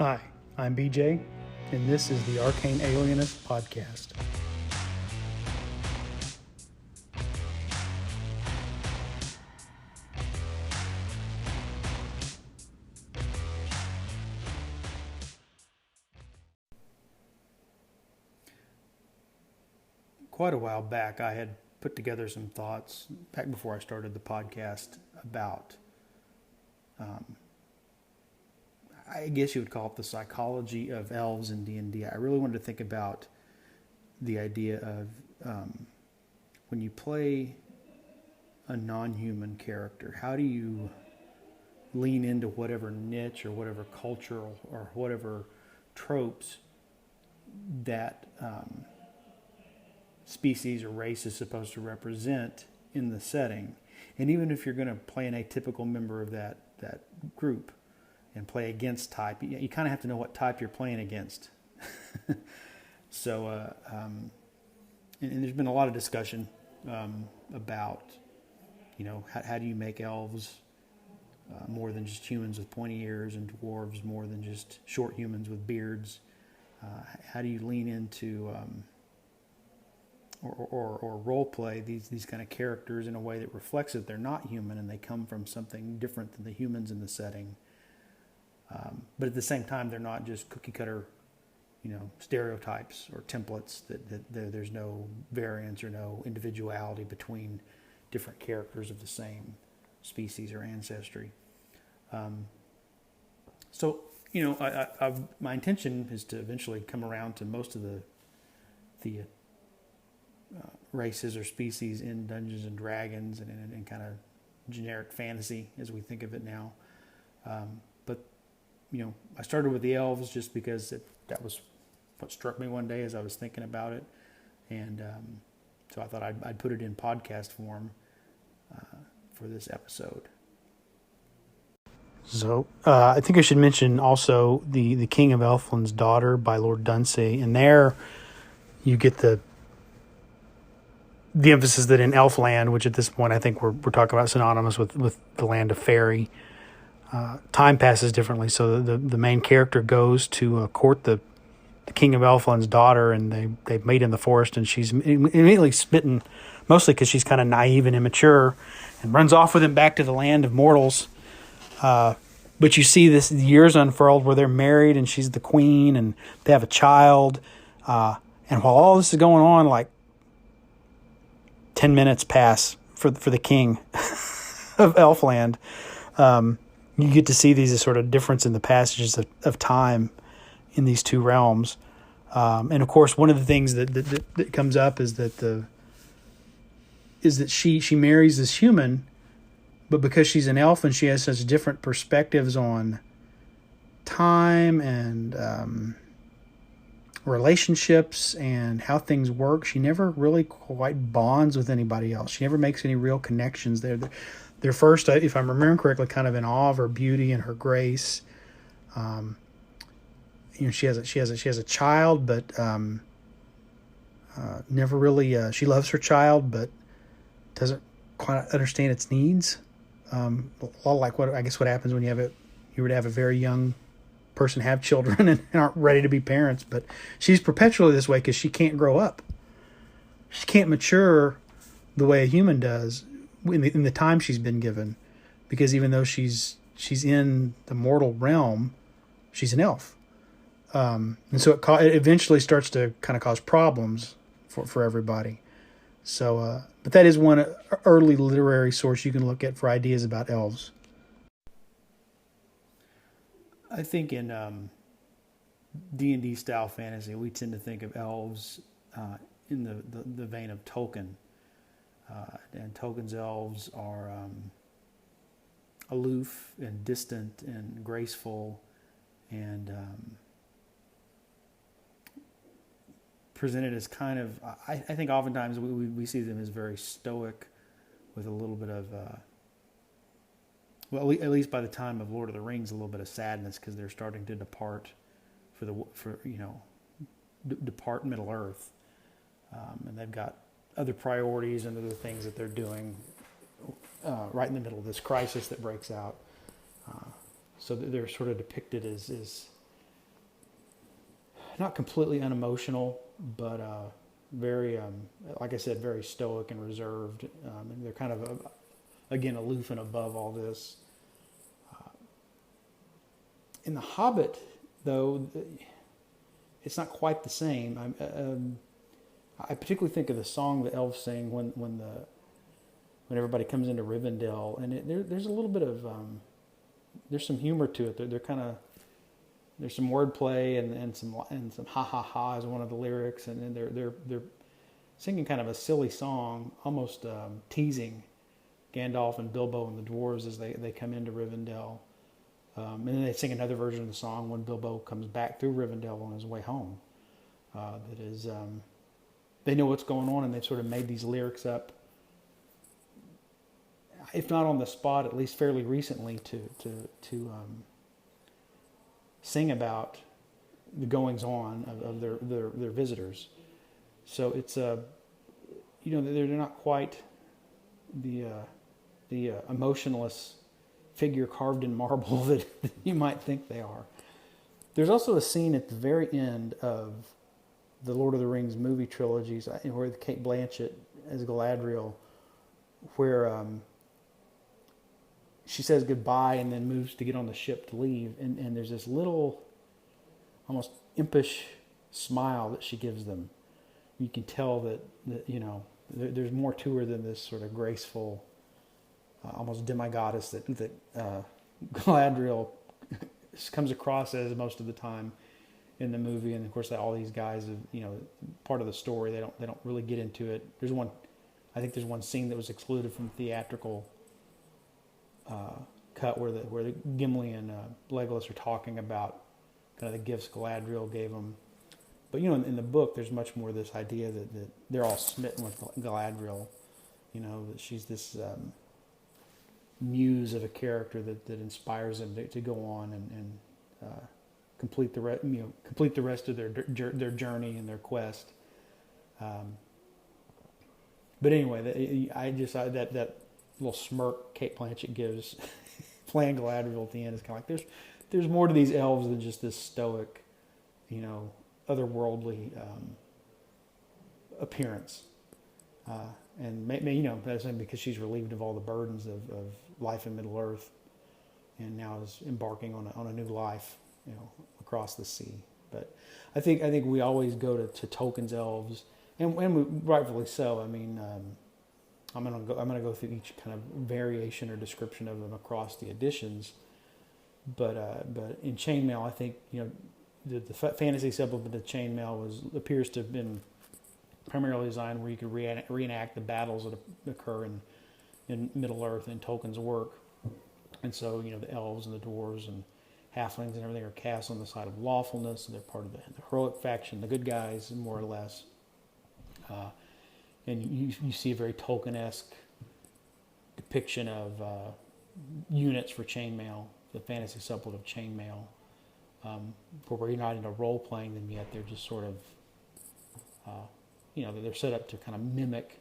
Hi, I'm BJ, and this is the Arcane Alienist podcast. Quite a while back, I had put together some thoughts back before I started the podcast about I guess you would call it the psychology of elves in D&D. I really wanted to think about the idea of when you play a non-human character, how do you lean into whatever niche or whatever culture or whatever tropes that species or race is supposed to represent in the setting. And even if you're going to play an atypical member of that group and play against type, you kind of have to know what type you're playing against. So, and there's been a lot of discussion about, how do you make elves more than just humans with pointy ears, and dwarves more than just short humans with beards? How do you lean into or role play these kind of characters in a way that reflects that they're not human and they come from something different than the humans in the setting? But at the same time, they're not just cookie cutter, stereotypes or templates that there's no variance or no individuality between different characters of the same species or ancestry. So, my intention is to eventually come around to most of the races or species in Dungeons and Dragons and kind of generic fantasy as we think of it now. But I started with the elves just because that was what struck me one day as I was thinking about it, and so I thought I'd put it in podcast form for this episode. So I think I should mention also the King of Elfland's Daughter by Lord Dunsey, and there you get the emphasis that in Elfland, which at this point I think we're talking about synonymous with the land of fairy, time passes differently. So the main character goes to court the King of Elfland's daughter, and they meet in the forest, and she's immediately smitten, mostly because she's kind of naive and immature, and runs off with him back to the land of mortals. But you see the years unfurled where they're married, and she's the queen, and they have a child. And while all this is going on, like 10 minutes pass for the king of Elfland. You get to see these sort of difference in the passages of time in these two realms. And of course, one of the things that comes up is that she marries this human, but because she's an elf and she has such different perspectives on time and relationships and how things work, she never really quite bonds with anybody else. She never makes any real connections there. They're first, if I'm remembering correctly, kind of in awe of her beauty and her grace. She has a child, but never really. She loves her child, but doesn't quite understand its needs. A lot like what happens when you were to have a very young person have children and aren't ready to be parents. But she's perpetually this way because she can't grow up. She can't mature the way a human does in the time she's been given, because even though she's in the mortal realm, she's an elf, and so it eventually starts to kind of cause problems for everybody. So, but that is one early literary source you can look at for ideas about elves. I think in D&D style fantasy, we tend to think of elves in the vein of Tolkien. And Tolkien's elves are aloof and distant and graceful and presented as kind of, I think oftentimes we see them as very stoic with a little bit of, at least by the time of Lord of the Rings, a little bit of sadness because they're starting to depart depart Middle Earth. And they've got other priorities and other things that they're doing right in the middle of this crisis that breaks out. So they're sort of depicted as not completely unemotional, but very, like I said, very stoic and reserved. And they're kind of, again, aloof and above all this. In The Hobbit, though, it's not quite the same. I particularly think of the song the elves sing when everybody comes into Rivendell, and there's a little bit of there's some humor to it. They're kind of, there's some wordplay and some ha ha ha is one of the lyrics, and they're singing kind of a silly song, almost teasing Gandalf and Bilbo and the dwarves as they come into Rivendell. And then they sing another version of the song when Bilbo comes back through Rivendell on his way home. That is, they know what's going on, and they've sort of made these lyrics up, if not on the spot, at least fairly recently, to sing about the goings on of their visitors. So it's they're not quite the emotionless figure carved in marble that you might think they are. There's also a scene at the very end of the Lord of the Rings movie trilogies where Kate Blanchett as Galadriel, where she says goodbye and then moves to get on the ship to leave, and there's this little, almost impish smile that she gives them. You can tell that there's more to her than this sort of graceful, almost demigoddess that Galadriel comes across as most of the time in the movie. And of course, all these guys, part of the story, they don't really get into it. I think there's one scene that was excluded from the theatrical cut where the Gimli and Legolas are talking about kind of the gifts Galadriel gave them. But in the book, there's much more this idea that they're all smitten with Galadriel. That she's this muse of a character that inspires them to go on and complete the rest of their journey and their quest. But anyway, that little smirk Kate Blanchett gives playing Galadriel at the end is kind of like there's more to these elves than just this stoic, otherworldly appearance. And that's because she's relieved of all the burdens of life in Middle Earth, and now is embarking on a new life, across the sea. But I think we always go to Tolkien's elves, and we, rightfully so. I mean, I'm gonna go through each kind of variation or description of them across the editions. But in Chainmail, I think the fantasy supplement of Chainmail appears to have been primarily designed where you could reenact the battles that occur in Middle Earth in Tolkien's work. And so, the elves and the dwarves and halflings and everything are cast on the side of lawfulness, and they're part of the heroic faction, the good guys, more or less. And you see a very Tolkien-esque depiction of units for Chainmail, the fantasy supplement of Chainmail, where you're not into role-playing them yet. They're just sort of, they're set up to kind of mimic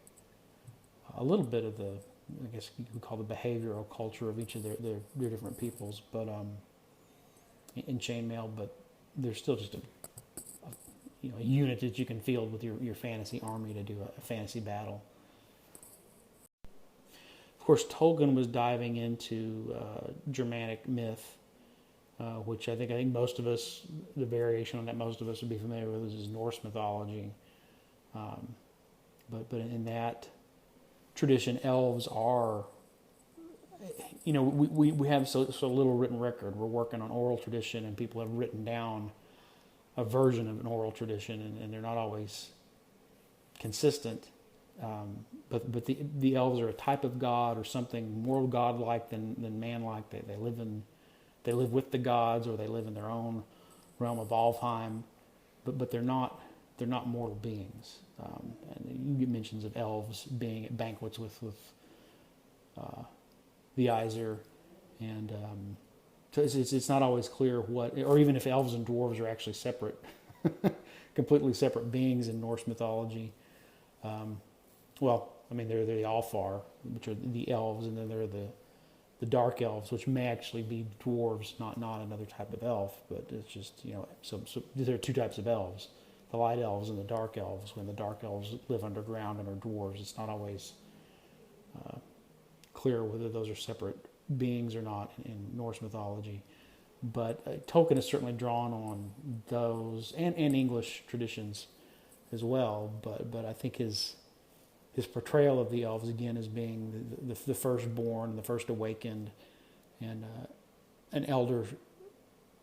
a little bit of the, I guess you could call the behavioral culture of each of their different peoples, but in Chainmail, but they're still just a unit that you can field with your fantasy army to do a fantasy battle. Of course, Tolkien was diving into Germanic myth, which I think most of us, the variation on that most of us would be familiar with is Norse mythology. But in that tradition, elves are, we have so little written record. We're working on oral tradition, and people have written down a version of an oral tradition, and they're not always consistent. But the elves are a type of god, or something more godlike than manlike. They live with the gods, or they live in their own realm of Alfheim, but they're not mortal beings. And you get mentions of elves being at banquets with the Aesir, and so it's not always clear what, or even if elves and dwarves are actually separate, completely separate beings in Norse mythology. They're the Alfar, which are the elves, and then there are the dark elves, which may actually be dwarves, not another type of elf, but it's just, so there are two types of elves, the light elves and the dark elves. When the dark elves live underground and are dwarves, it's not always clear whether those are separate beings or not in Norse mythology. But Tolkien is certainly drawn on those and English traditions as well. But I think his portrayal of the elves again as being the firstborn, the first awakened, and an elder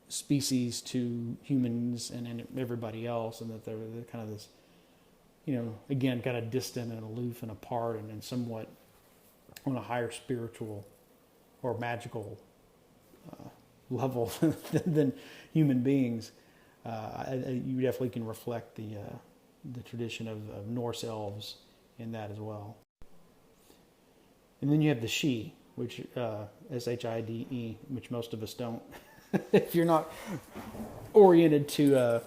species to humans and everybody else, and that they're kind of this, again, kind of distant and aloof and apart, and somewhat on a higher spiritual or magical level than human beings. You definitely can reflect the tradition of Norse elves in that as well. And then you have the Sidhe, which Shide, which most of us don't. If you're not oriented to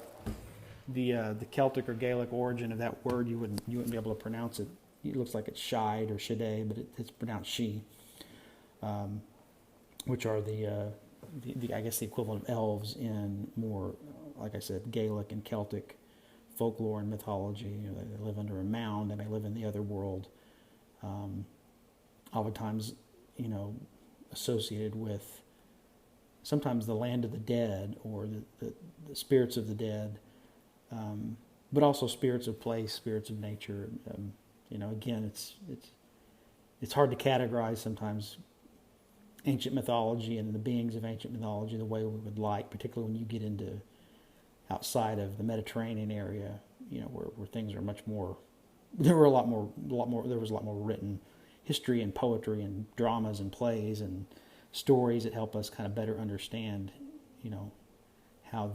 the Celtic or Gaelic origin of that word, you wouldn't be able to pronounce it. It looks like it's Shide or Shide, but it's pronounced Sidhe, which are the I guess the equivalent of elves in more, like I said, Gaelic and Celtic folklore and mythology. They live under a mound and they live in the other world. Oftentimes, associated with sometimes the land of the dead or the spirits of the dead, but also spirits of place, spirits of nature. Again, it's hard to categorize sometimes ancient mythology and the beings of ancient mythology the way we would like, particularly when you get into outside of the Mediterranean area, where things are much more. There was a lot more written history and poetry and dramas and plays and stories that help us kind of better understand, how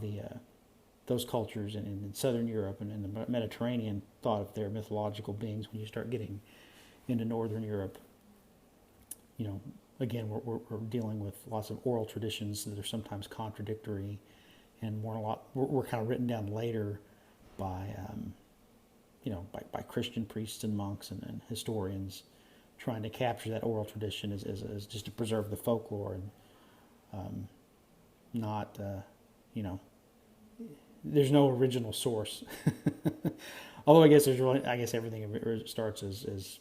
those cultures in Southern Europe and in the Mediterranean thought of their mythological beings. When you start getting into Northern Europe, again, we're dealing with lots of oral traditions that are sometimes contradictory, and we're kind of written down later by by Christian priests and monks and historians, trying to capture that oral tradition as just to preserve the folklore and not there's no original source. Although I guess everything starts as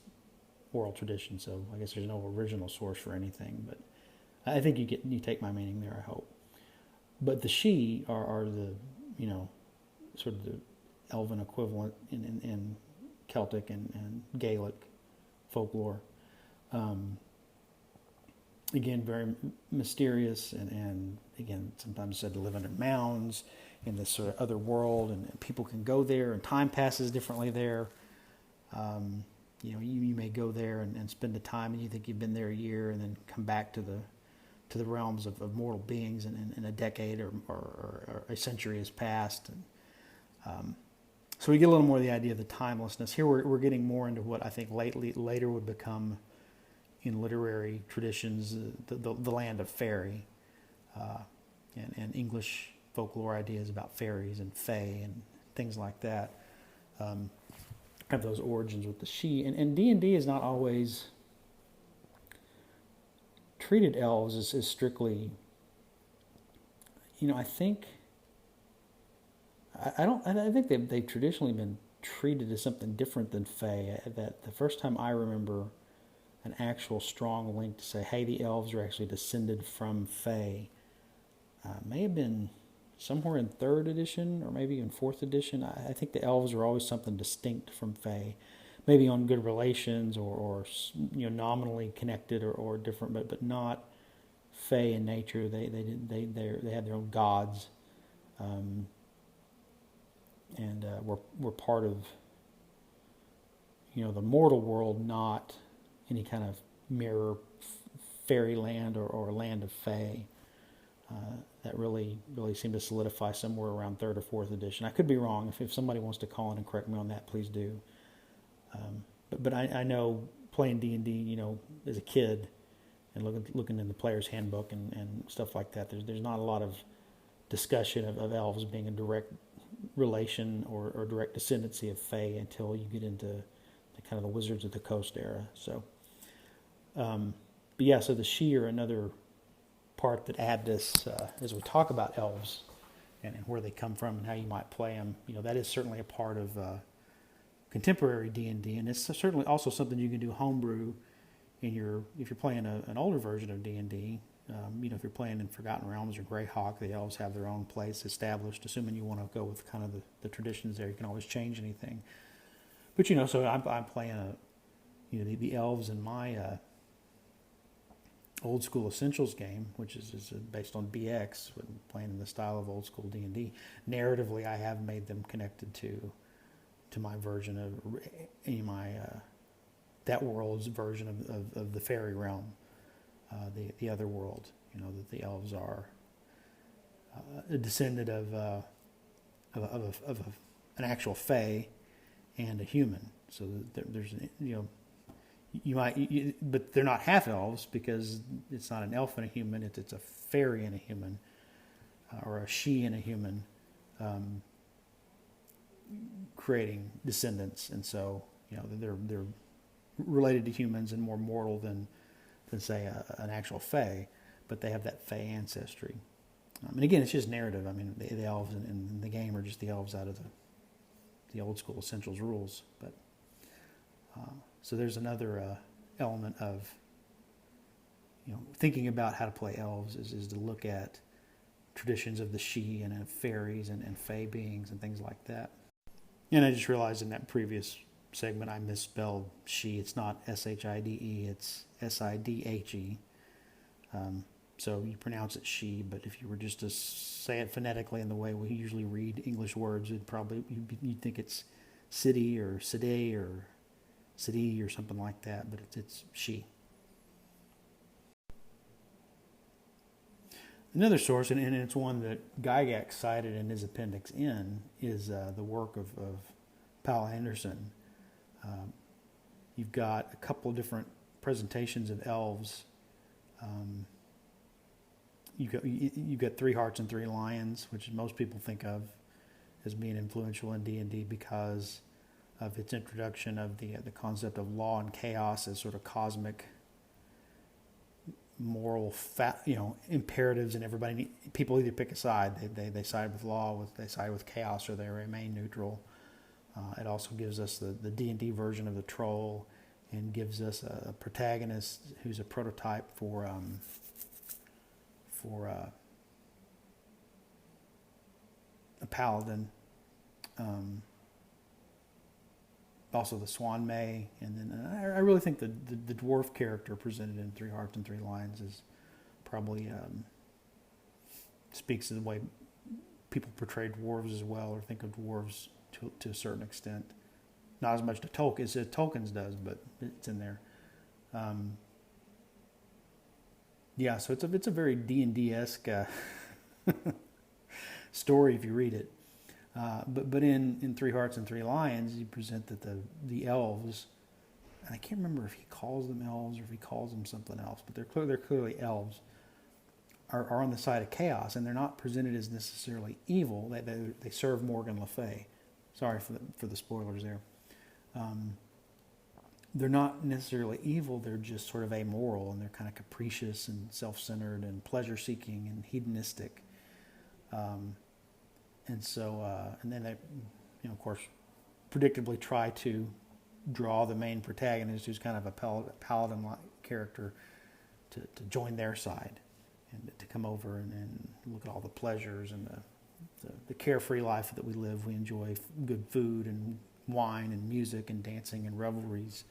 oral tradition, so I guess there's no original source for anything. But I think you take my meaning there, I hope. But the Sidhe are the sort of the elven equivalent in Celtic and Gaelic folklore. Again, very mysterious and again sometimes said to live under mounds in this sort of other world, and people can go there, and time passes differently there. You may go there and spend the time, and you think you've been there a year, and then come back to the realms of mortal beings, and in a decade or a century has passed. And so we get a little more of the idea of the timelessness. Here we're getting more into what I think later would become in literary traditions the land of fairy, and English folklore ideas about fairies and fae and things like that. Have those origins with the Sidhe, and D&D is not always treated elves as strictly. I think they've traditionally been treated as something different than fae. That the first time I remember an actual strong link to say, hey, the elves are actually descended from fae, may have been somewhere in 3rd edition or maybe in 4th edition. I think the elves are always something distinct from fae, maybe on good relations or nominally connected or different, but not fae in nature. They had their own gods, and were part of the mortal world, not any kind of mirror fairyland or land of fae. That really seemed to solidify somewhere around 3rd or 4th edition. I could be wrong. If somebody wants to call in and correct me on that, please do. But I know playing D&D, as a kid, and looking in the player's handbook and stuff like that, there's not a lot of discussion of elves being a direct relation or direct descendancy of fae until you get into the kind of the Wizards of the Coast era. So But yeah, so the she are another part that add this as we talk about elves and where they come from and how you might play them. That is certainly a part of contemporary D&D, and it's certainly also something you can do homebrew if you're playing an older version of D&D. If you're playing in Forgotten Realms or Greyhawk, the elves have their own place established. Assuming you want to go with kind of the traditions there, you can always change anything. But so I'm playing the elves in my old school Essentials game, which is based on BX, playing in the style of old school D&D. Narratively, I have made them connected to my version of that world's version of the fairy realm, the other world. That the elves are a descendant of an actual fae and a human. So there's but they're not half elves because it's not an elf and a human. It's a fairy and a human, or a she and a human, creating descendants. And so they're related to humans and more mortal than say an actual fae, but they have that fae ancestry. And again, it's just narrative. I mean, the elves in the game are just the elves out of the old school Essentials rules. But so there's another element of thinking about how to play elves is to look at traditions of the she and fairies and fae beings and things like that. And I just realized in that previous segment I misspelled she. It's not S-H-I-D-E, it's S-I-D-H-E. So you pronounce it she, but if you were just to say it phonetically in the way we usually read English words, you'd think it's city or city or city or something like that, but it's she. Another source, and it's one that Gygax cited in his Appendix N, is the work of Powell Anderson. You've got a couple of different presentations of elves. You've got 3 Hearts and 3 Lions, which most people think of as being influential in D&D because of its introduction of the concept of law and chaos as sort of cosmic moral imperatives, and people either pick a side. They side with law, they side with chaos, or they remain neutral. It also gives us the D&D version of the troll, and gives us a protagonist who's a prototype for a paladin. Also the Swan May, and then I really think the dwarf character presented in 3 Hearts and 3 Lions is probably speaks to the way people portray dwarves as well, or think of dwarves to a certain extent. Not as much to Tolkien as Tolkien's does, but it's in there. So it's a very D&D-esque story if you read it. But in 3 Hearts and 3 Lions, you present that the elves, and I can't remember if he calls them elves or if he calls them something else, but they're clearly elves, are on the side of chaos, and they're not presented as necessarily evil. They serve Morgan Le Fay. Sorry for the spoilers there. They're not necessarily evil. They're just sort of amoral, and they're kind of capricious and self-centered and pleasure-seeking and hedonistic. And so, and then they, of course, predictably try to draw the main protagonist, who's kind of a paladin-like character, to join their side and to come over and look at all the pleasures and the carefree life that we live. We enjoy good food and wine and music and dancing and revelries.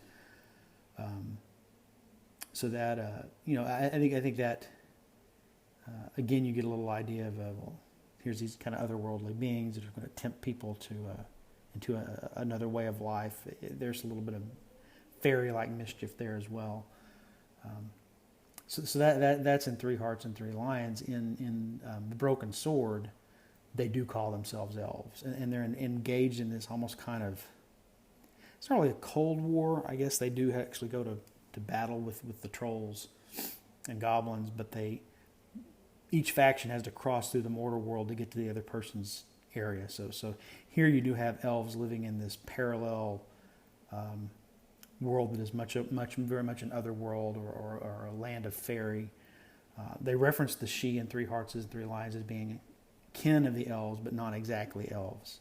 So that I think that again, you get a little idea of here's these kind of otherworldly beings that are going to tempt people into another way of life. There's a little bit of fairy-like mischief there as well. So that's in 3 Hearts and 3 Lions. In the Broken Sword, they do call themselves elves, and they're engaged in this almost kind of, it's not really a Cold War. I guess they do actually go to battle with the trolls and goblins, but each faction has to cross through the mortal world to get to the other person's area. So here you do have elves living in this parallel world that is very much an other world or a land of fairy. They reference the she in Three Hearts and Three Lions as being kin of the elves, but not exactly elves.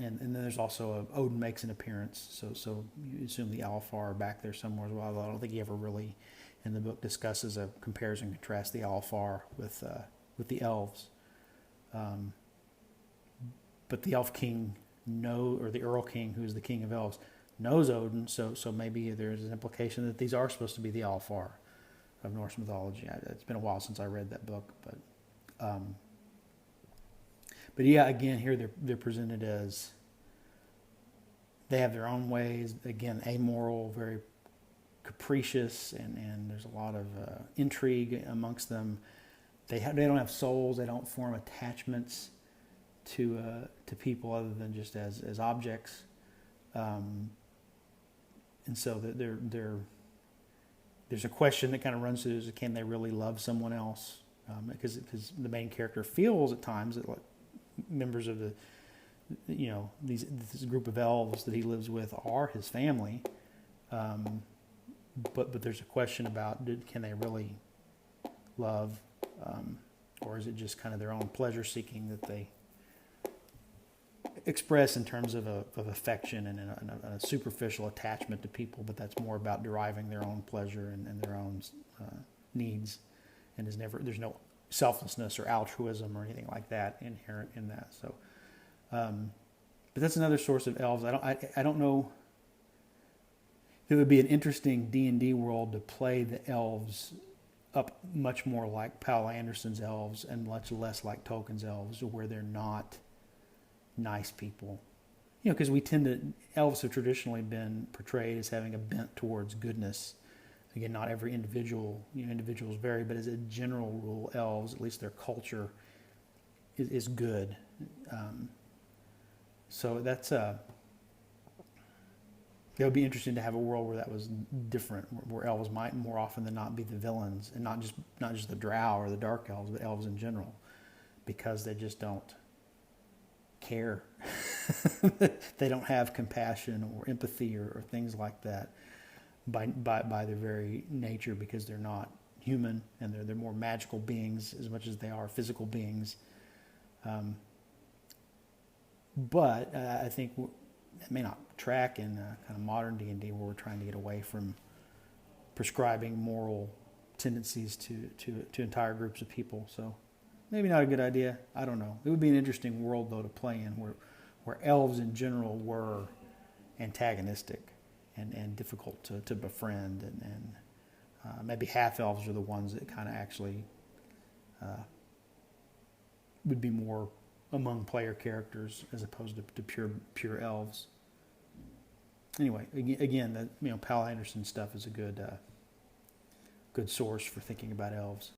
And then there's also Odin makes an appearance, so you assume the Alfar are back there somewhere as well. Although I don't think he ever really, in the book, discusses or compares and contrasts the Alfar with the elves. But the Elf King or the Earl King, who's the King of Elves, knows Odin, so maybe there's an implication that these are supposed to be the Alfar of Norse mythology. It's been a while since I read that book, but yeah, again, here they're presented as they have their own ways. Again, amoral, very capricious, and there's a lot of intrigue amongst them. They don't have souls. They don't form attachments to people other than just as objects. And so there's a question that kind of runs through: can they really love someone else? Because the main character feels at times that members of this group of elves that he lives with are his family, but there's a question about can they really love, or is it just kind of their own pleasure seeking that they express in terms of affection and a superficial attachment to people, but that's more about deriving their own pleasure and their own needs, and there's no selflessness or altruism or anything like that inherent in that. So, but that's another source of elves. I don't know. It would be an interesting D&D world to play the elves up much more like Paul Anderson's elves and much less like Tolkien's elves, where they're not nice people. Because elves have traditionally been portrayed as having a bent towards goodness. Again, not every individuals vary, but as a general rule, elves, at least their culture, is good. So that's it would be interesting to have a world where that was different, where elves might more often than not be the villains, and not just the drow or the dark elves, but elves in general, because they just don't care. They don't have compassion or empathy or things like that by their very nature, because they're not human, and they're more magical beings as much as they are physical beings. But I think it may not track in kind of modern D&D, where we're trying to get away from prescribing moral tendencies to entire groups of people. So maybe not a good idea. I don't know. It would be an interesting world, though, to play in, where elves in general were antagonistic and difficult to befriend, and maybe half elves are the ones that kind of actually would be more among player characters as opposed to pure elves. Anyway, again, Pal Anderson stuff is a good source for thinking about elves.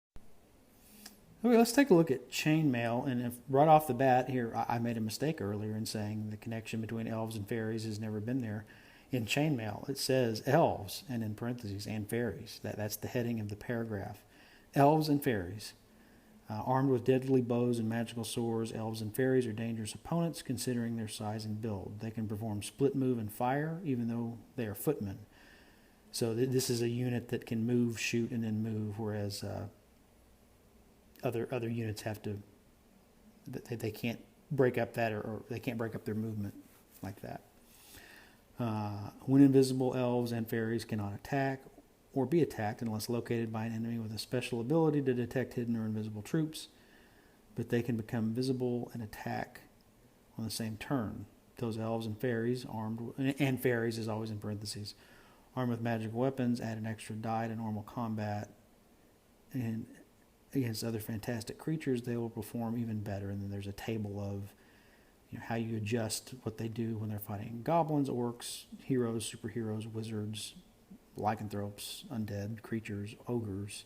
Okay, let's take a look at chainmail. And right off the bat here, I made a mistake earlier in saying the connection between elves and fairies has never been there. In chainmail, it says elves, and in parentheses, and fairies. That's the heading of the paragraph. Elves and fairies. Armed with deadly bows and magical swords, elves and fairies are dangerous opponents considering their size and build. They can perform split move and fire, even though they are footmen. So this is a unit that can move, shoot, and then move, whereas other units have to. They can't break up that, or they can't break up their movement like that. When invisible, elves and fairies cannot attack or be attacked unless located by an enemy with a special ability to detect hidden or invisible troops, but they can become visible and attack on the same turn. Those elves and fairies and fairies is always in parentheses, armed with magical weapons, add an extra die to normal combat, and against other fantastic creatures they will perform even better. And then there's a table of how you adjust what they do when they're fighting goblins, orcs, heroes, superheroes, wizards, lycanthropes, undead creatures, ogres,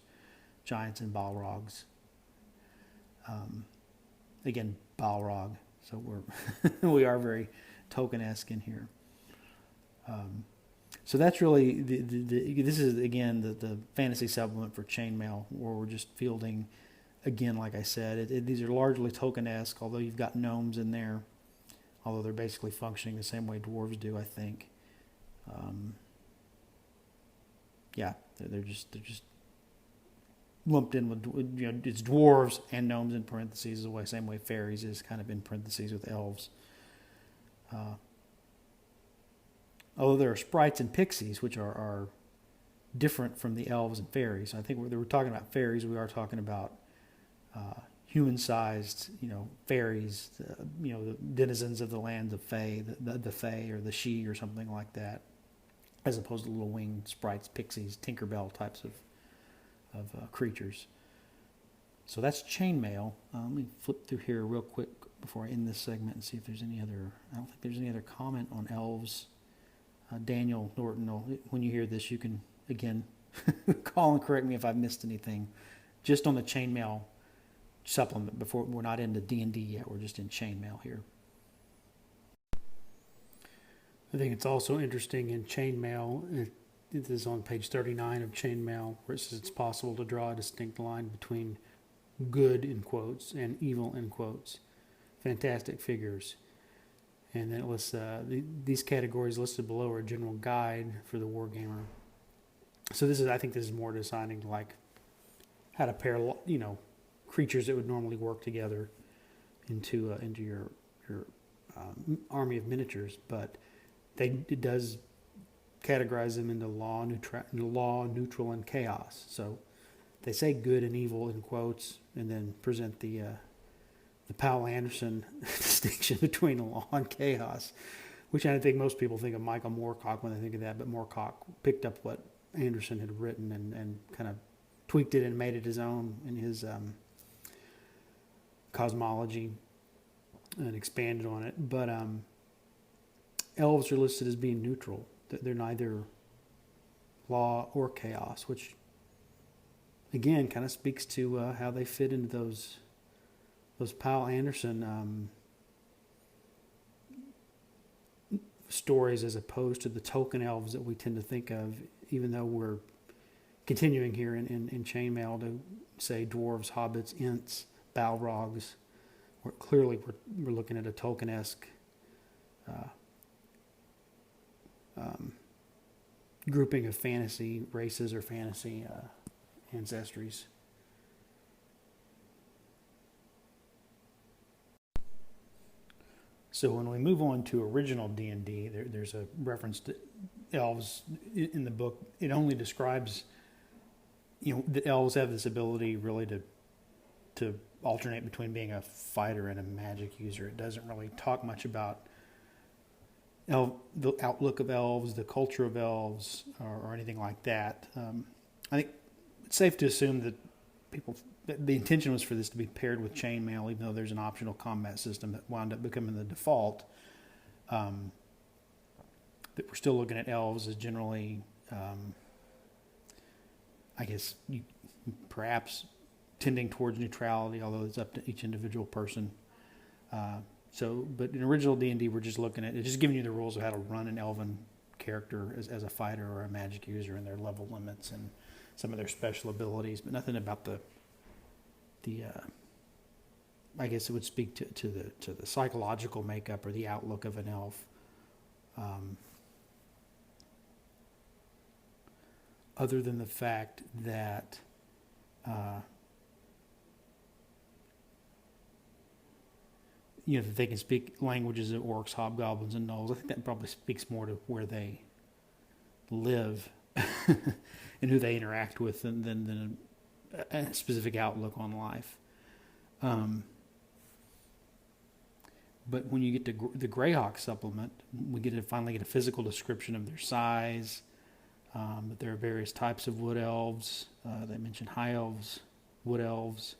giants, and balrogs. Again, balrog. So we are very Tolkien-esque in here. So that's really this is again the fantasy supplement for chainmail, where we're just fielding, again, like I said, these are largely Tolkien-esque, although you've got gnomes in there, although they're basically functioning the same way dwarves do, I think. Yeah, they're just lumped in with, it's dwarves and gnomes in parentheses, the same way fairies is kind of in parentheses with elves. Although there are sprites and pixies, which are different from the elves and fairies. I think we're talking about fairies. We are talking about human-sized, fairies, the denizens of the lands of Fae, the Fae or the She or something like that, as opposed to little winged sprites, pixies, Tinkerbell types of creatures. So that's chainmail. Let me flip through here real quick before I end this segment and see if there's any other. I don't think there's any other comment on elves. Daniel Norton, when you hear this, you can again call and correct me if I've missed anything. Just on the chainmail supplement, before we're not into D&D yet, we're just in chainmail here. I think it's also interesting in chainmail. It is on page 39 of chainmail, where it says it's possible to draw a distinct line between good in quotes and evil in quotes. Fantastic figures. And then it lists these categories listed below are a general guide for the wargamer. So I think this is more designing like how to pair, creatures that would normally work together into your army of miniatures. But it does categorize them into law, neutral, and chaos. So they say good and evil in quotes, and then present the Powell Anderson distinction between law and chaos, which I think most people think of Michael Moorcock when they think of that, but Moorcock picked up what Anderson had written and kind of tweaked it and made it his own in his cosmology and expanded on it. But elves are listed as being neutral. They're neither law or chaos, which again kind of speaks to how they fit into those Powell Anderson stories, as opposed to the Tolkien elves that we tend to think of, even though we're continuing here in chainmail to say dwarves, hobbits, Ents, Balrogs. Clearly we're looking at a Tolkien-esque grouping of fantasy races or fantasy ancestries. So when we move on to original D&D, there's a reference to elves in the book. It only describes, the elves have this ability really to alternate between being a fighter and a magic user. It doesn't really talk much about the outlook of elves, the culture of elves, or anything like that. I think it's safe to assume that the intention was for this to be paired with chainmail, even though there's an optional combat system that wound up becoming the default. That we're still looking at elves as generally, I guess, perhaps tending towards neutrality, although it's up to each individual person. But in original D&D, we're just looking at it, just giving you the rules of how to run an elven character as a fighter or a magic user, and their level limits and some of their special abilities, but nothing about the I guess it would speak to the psychological makeup or the outlook of an elf. Other than the fact that that they can speak languages of orcs, hobgoblins, and gnolls. I think that probably speaks more to where they live and who they interact with than a specific outlook on life. But when you get to the Greyhawk supplement, we finally get a physical description of their size. That there are various types of wood elves. They mention high elves, wood elves,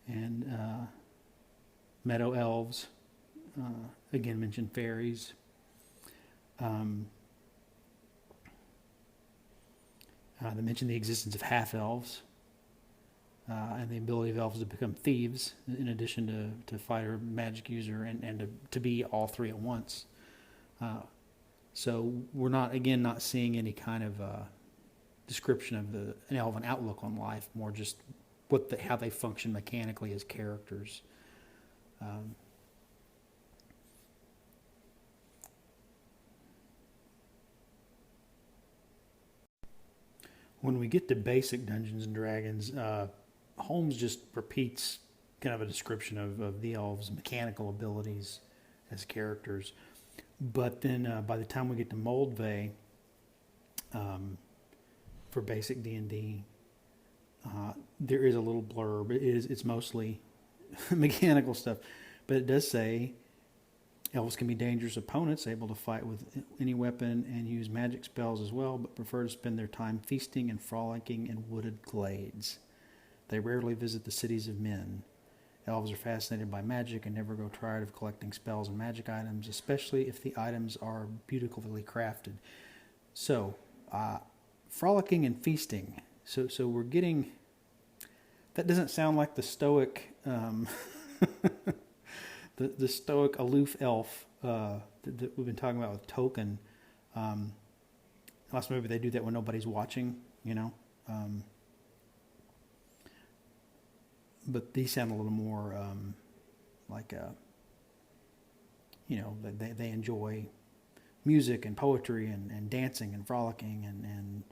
and meadow elves. Again, mention fairies. They mention the existence of half-elves and the ability of elves to become thieves, in addition to fighter, magic user, and to be all three at once. So we're not seeing any kind of description of an elven outlook on life, more just how they function mechanically as characters. When we get to basic Dungeons and Dragons, Holmes just repeats kind of a description of the elves' mechanical abilities as characters. But then by the time we get to Moldvay, for basic D&D, there is a little blurb. It's mostly mechanical stuff, but it does say elves can be dangerous opponents, able to fight with any weapon and use magic spells as well, but prefer to spend their time feasting and frolicking in wooded glades. They rarely visit the cities of men. Elves are fascinated by magic and never grow tired of collecting spells and magic items, especially if the items are beautifully crafted. So, frolicking and feasting. So we're getting... That doesn't sound like the stoic, the stoic aloof elf that we've been talking about with Tolkien. Last movie they do that when nobody's watching, but these sound a little more like they enjoy music and poetry and dancing and frolicking and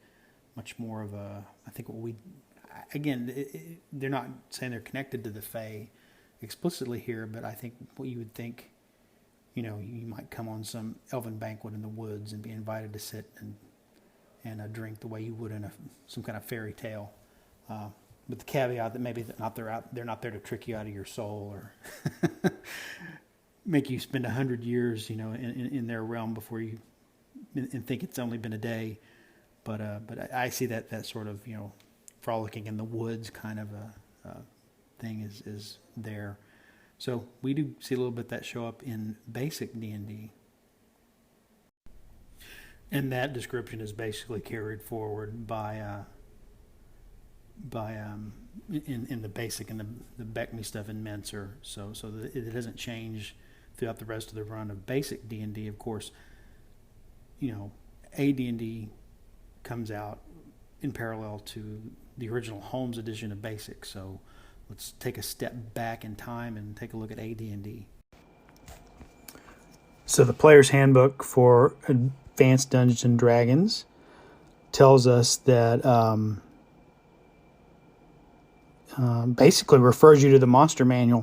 much more of a, I think what we, again, they're not saying they're connected to the Fae explicitly here, but I think what you would think, you might come on some elven banquet in the woods and be invited to sit and drink the way you would in some kind of fairy tale. With the caveat that maybe they're not there to trick you out of your soul or make you spend 100 years, in their realm before you and think it's only been a day. But I see that sort of frolicking in the woods kind of a thing is there. So we do see a little bit that show up in basic D&D. And that description is basically carried forward by in the basic and the Beckme stuff in Menser, so that it doesn't change throughout the rest of the run of basic D&D. Of course, AD&D comes out in parallel to the original Holmes edition of Basic. So let's take a step back in time and take a look at AD&D. So the Player's Handbook for Advanced Dungeons and Dragons tells us that basically refers you to the monster manual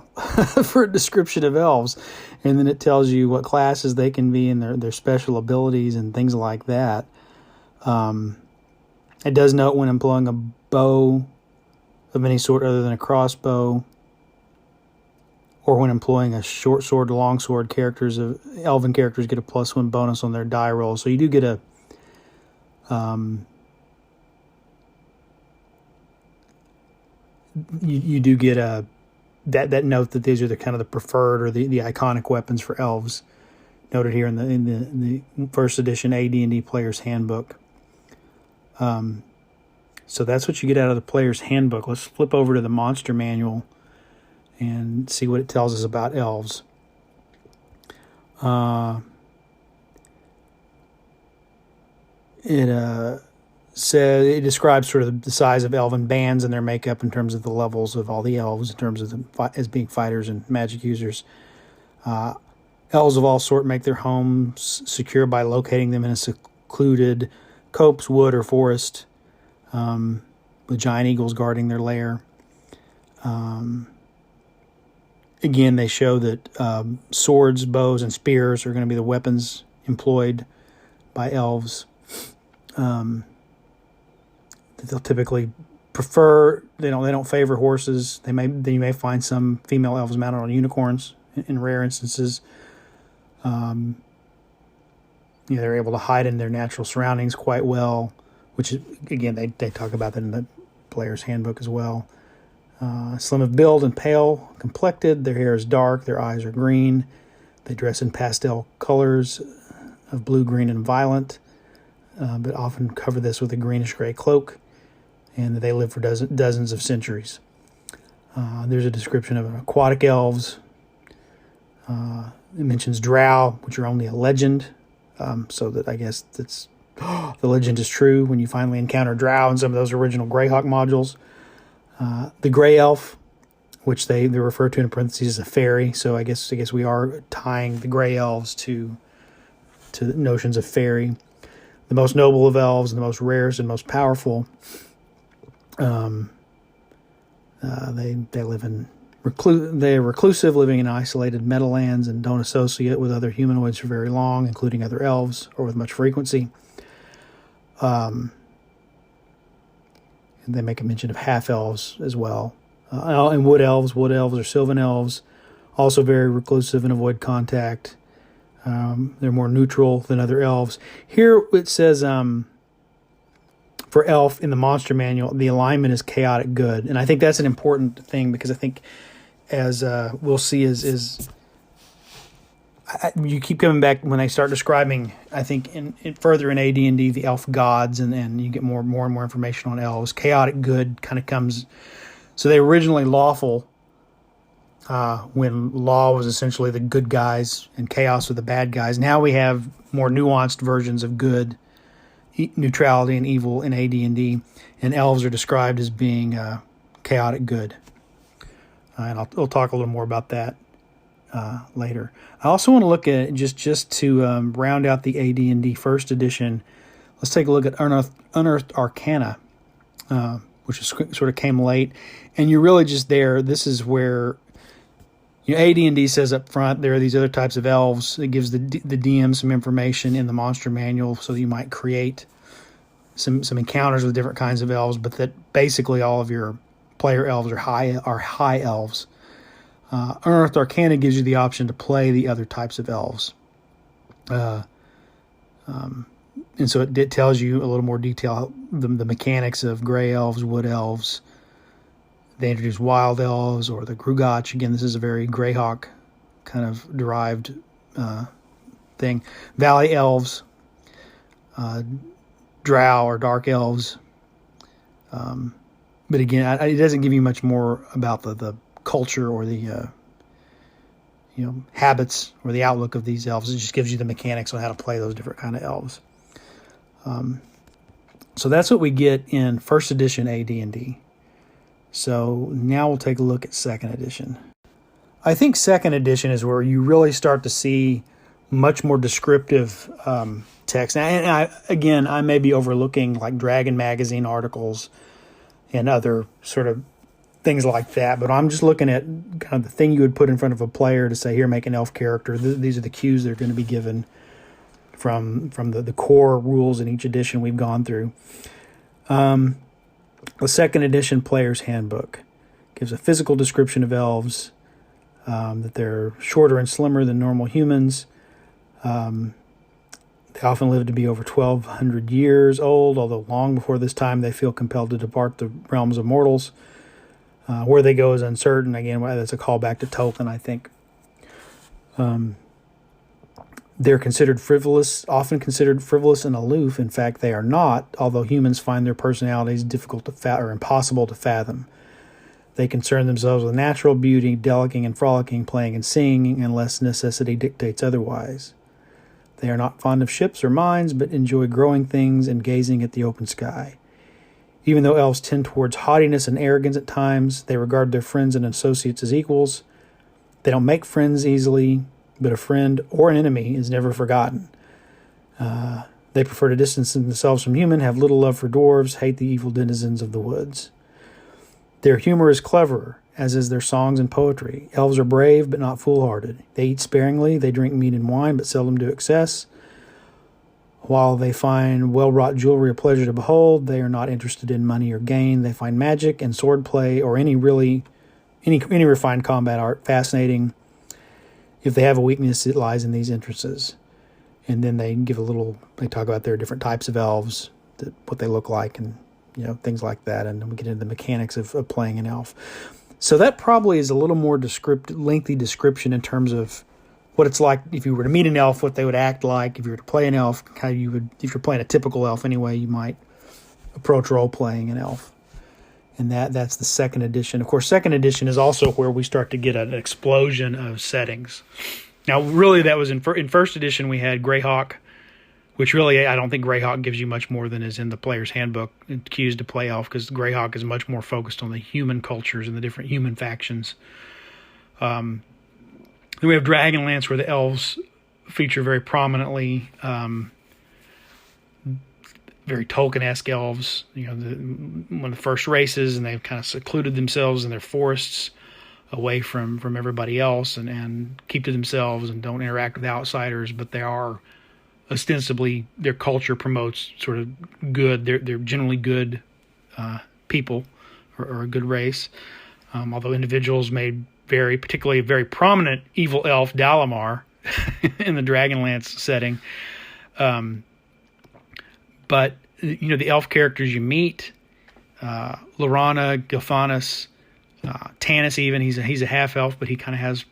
for a description of elves, and then it tells you what classes they can be and their special abilities and things like that. It does note when employing a bow of any sort other than a crossbow, or when employing a short sword or long sword, elven characters get a +1 bonus on their die roll. So you do get a you do get that note that these are the kind of the preferred or the iconic weapons for elves, noted here in the first edition AD&D Player's Handbook. So that's what you get out of the Player's Handbook. Let's flip over to the Monster Manual and see what it tells us about elves. It describes sort of the size of elven bands and their makeup in terms of the levels of all the elves, in terms of them as being fighters and magic users. Elves of all sort make their homes secure by locating them in a secluded copse, wood, or forest, with giant eagles guarding their lair. Again, they show that swords, bows, and spears are going to be the weapons employed by elves. They'll typically prefer. They don't favor horses. You may find some female elves mounted on unicorns in rare instances. They're able to hide in their natural surroundings quite well, which is, again, they talk about that in the Player's Handbook as well. Slim of build and pale complected. Their hair is dark. Their eyes are green. They dress in pastel colors of blue, green, and violet, but often cover this with a greenish-gray cloak, and they live for dozens of centuries. There's a description of aquatic elves. It mentions drow, which are only a legend, so that I guess that's the legend is true when you finally encounter drow in some of those original Greyhawk modules. The gray elf, which they refer to in parentheses as a fairy, so I guess we are tying the gray elves to notions of fairy. the most noble of elves, and the most rarest and most powerful. They live in they're reclusive, living in isolated meadowlands, and don't associate with other humanoids for very long, including other elves, or with much frequency. And they make a mention of half elves as well, and wood elves. Wood elves or sylvan elves, also very reclusive and avoid contact. They're more neutral than other elves. Here it says, for elf in the monster manual, the alignment is chaotic good. And I think that's an important thing, because I think, as we'll see, you keep coming back when they start describing, I think, in further in AD&D, the elf gods, and you get more and more information on elves. Chaotic good kind of comes. So they were originally lawful, when law was essentially the good guys and chaos were the bad guys. Now we have more nuanced versions of good, neutrality, and evil in AD&D, and elves are described as being chaotic good. And I'll talk a little more about that later. I also want to look at, just to round out the AD&D first edition, let's take a look at Unearthed Arcana, which sort of came late. And you're really just there. This is where, AD&D says up front there are these other types of elves. It gives the DM some information in the monster manual, so that you might create some encounters with different kinds of elves, but that basically all of your player elves are high elves. Unearthed Arcana gives you the option to play the other types of elves. And so it tells you a little more detail, the mechanics of gray elves, wood elves. They introduce wild elves, or the Grugach. Again, this is a very Greyhawk kind of derived thing. Valley elves, drow or dark elves. But again, it doesn't give you much more about the culture or the habits or the outlook of these elves. It just gives you the mechanics on how to play those different kind of elves. So that's what we get in first edition AD&D. So now we'll take a look at second edition. I think second edition is where you really start to see much more descriptive text. And I may be overlooking like Dragon Magazine articles and other sort of things like that, but I'm just looking at kind of the thing you would put in front of a player to say, here, make an elf character. These are the cues that are going to be given from the core rules in each edition we've gone through. The second edition Player's Handbook gives a physical description of elves, that they're shorter and slimmer than normal humans. They often live to be over 1,200 years old, although long before this time they feel compelled to depart the realms of mortals. Where they go is uncertain. Again, that's a callback to Tolkien, I think. They're often considered frivolous and aloof. In fact, they are not, although humans find their personalities difficult or impossible to fathom. They concern themselves with natural beauty, delicing and frolicking, playing and singing, unless necessity dictates otherwise. They are not fond of ships or mines, but enjoy growing things and gazing at the open sky. Even though elves tend towards haughtiness and arrogance at times, they regard their friends and associates as equals. They don't make friends easily, but a friend or an enemy is never forgotten. They prefer to distance themselves from human, have little love for dwarves, hate the evil denizens of the woods. Their humor is clever, as is their songs and poetry. Elves are brave, but not foolhardy. They eat sparingly, they drink meat and wine, but seldom to excess. While they find well-wrought jewelry a pleasure to behold, they are not interested in money or gain. They find magic and swordplay or any refined combat art fascinating. If they have a weakness, it lies in these interests. And then they talk about their different types of elves, what they look like, and things like that. And then we get into the mechanics of playing an elf. So that probably is a little more lengthy description in terms of what it's like if you were to meet an elf, what they would act like. If you were to play an elf, how you would, if you're playing a typical elf anyway, you might approach role-playing an elf. And that's the second edition. Of course, second edition is also where we start to get an explosion of settings. Now, really, that was in first edition, we had Greyhawk, which really, I don't think Greyhawk gives you much more than is in the Player's Handbook, cues to play elf, because Greyhawk is much more focused on the human cultures and the different human factions. Then we have Dragonlance, where the elves feature very prominently. very Tolkien-esque elves, one of the first races, and they've kind of secluded themselves in their forests away from everybody else and keep to themselves and don't interact with outsiders, but they are ostensibly, their culture promotes sort of good. They're generally good people or a good race, although individuals may vary, particularly a very prominent evil elf, Dalamar, in the Dragonlance setting. But, the elf characters you meet, Lorana, Gilfanis, Tanis even, he's a half-elf, but he kind of has,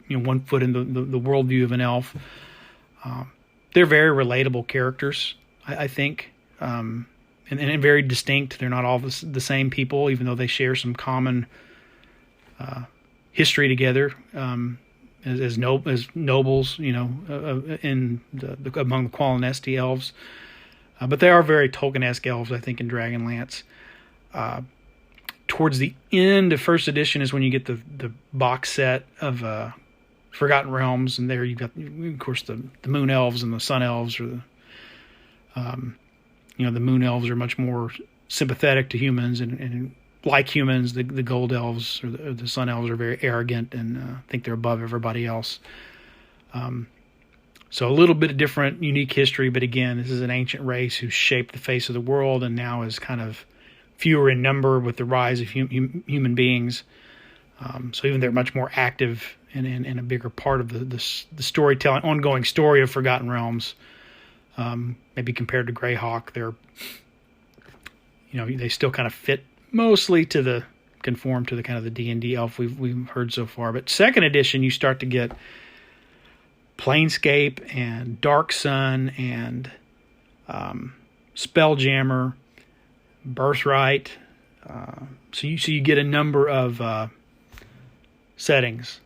1 foot in the worldview of an elf. They're very relatable characters, I think, and very distinct. They're not all the same people, even though they share some common history together as nobles, among the Qualinesti elves. But they are very Tolkien-esque elves, I think, in Dragonlance. Towards the end of first edition is when you get the box set of Forgotten Realms, and there you've got, of course, the Moon Elves and the Sun Elves, or the Moon Elves are much more sympathetic to humans and like humans. The Gold Elves or the Sun Elves are very arrogant and think they're above everybody else. So a little bit of different, unique history, but again, this is an ancient race who shaped the face of the world and now is kind of fewer in number with the rise of human beings. So even they're much more active and a bigger part of the storytelling, ongoing story of Forgotten Realms. Maybe compared to Greyhawk, they're, they still kind of fit mostly conform to the kind of the D&D elf we've heard so far. But second edition, you start to get Planescape and Dark Sun and Spelljammer, Birthright. So you get a number of settings.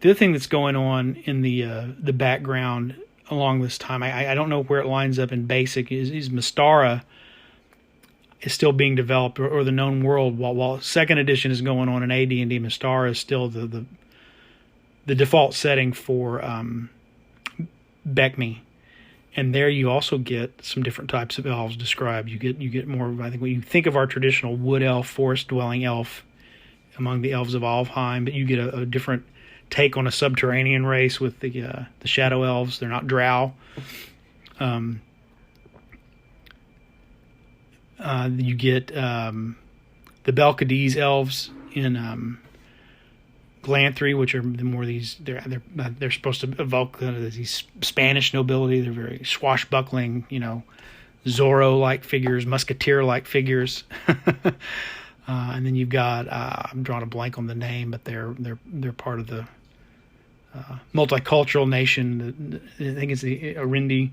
The other thing that's going on in the background along this time, I don't know where it lines up in basic, is Mystara is still being developed, or the known world, while second edition is going on in AD&D. Mystara is still the default setting for Beckme. And there you also get some different types of elves described. You get more of, I think, when you think of our traditional wood elf, forest dwelling elf among the elves of Alfheim, but you get a different take on a subterranean race with the shadow elves. They're not drow. You get the Belcadese elves in Glanthry, which are more these. They're supposed to evoke these Spanish nobility. They're very swashbuckling, Zorro-like figures, musketeer-like figures. And then you've got I'm drawing a blank on the name, but they're part of the multicultural nation. I think it's the Arindi.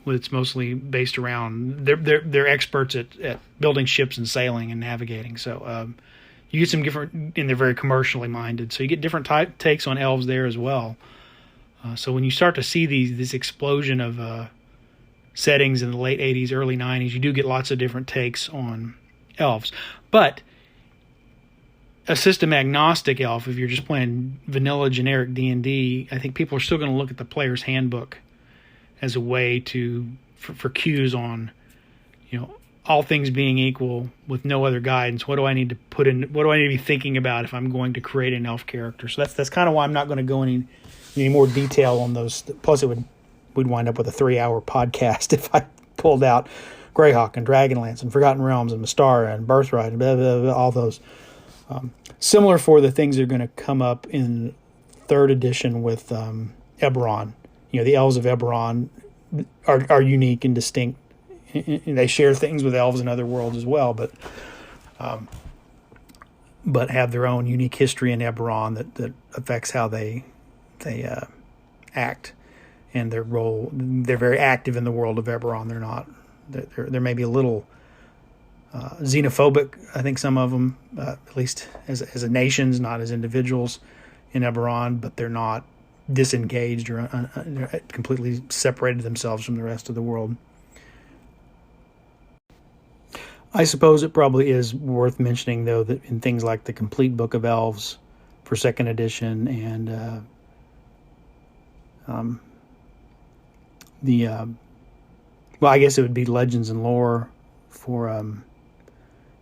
It's mostly based around. They're experts at building ships and sailing and navigating. So you get some different, and they're very commercially minded. So you get different takes on elves there as well. So when you start to see this explosion of settings in the late 80s, early 90s, you do get lots of different takes on elves. But a system agnostic elf, if you're just playing vanilla generic D&D, I think people are still going to look at the player's handbook as a way for cues on, all things being equal with no other guidance. What do I need to put in? What do I need to be thinking about if I'm going to create an elf character? So that's kind of why I'm not going to go any more detail on those. Plus, we'd wind up with a 3-hour podcast if I pulled out Greyhawk and Dragonlance and Forgotten Realms and Mystara and Birthright and blah, blah, blah, all those. Similar for the things that are going to come up in third edition with Eberron. The elves of Eberron are unique and distinct. They share things with elves in other worlds as well, but have their own unique history in Eberron that affects how they act and their role. They're very active in the world of Eberron. They're not. They're maybe a little xenophobic. I think some of them, at least as a nations, not as individuals in Eberron, but they're not disengaged or completely separated themselves from the rest of the world. I suppose it probably is worth mentioning, though, that in things like the Complete Book of Elves for second edition and the well, I guess it would be legends and lore for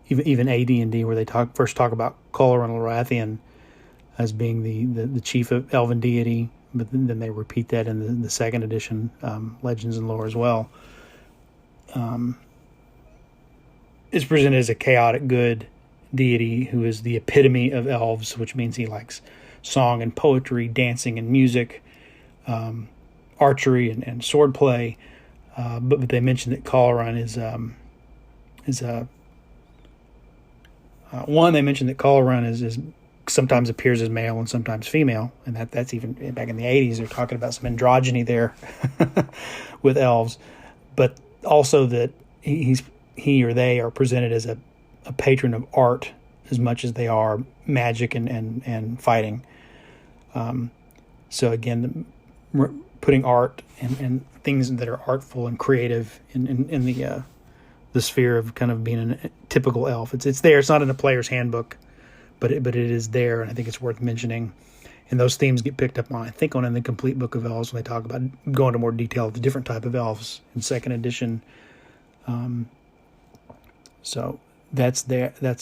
even AD&D, where they first talk about Coloran Lorathian as being the chief of elven deity, but then they repeat that in the second edition, Legends and Lore as well. It's presented as a chaotic good deity who is the epitome of elves, which means he likes song and poetry, dancing and music, archery and swordplay. But they mentioned that Coloran they mentioned that Coloran is sometimes appears as male and sometimes female, and that's even back in the 80s. They're talking about some androgyny there with elves, but also that he or they are presented as a patron of art as much as they are magic and fighting. So again, putting art and things that are artful and creative in the sphere of kind of being a typical elf. It's there. It's not in a player's handbook, but it is there, and I think it's worth mentioning. And those themes get picked up on, I think, in the Complete Book of Elves when they talk about go into more detail of the different type of elves in second edition. So that's there. I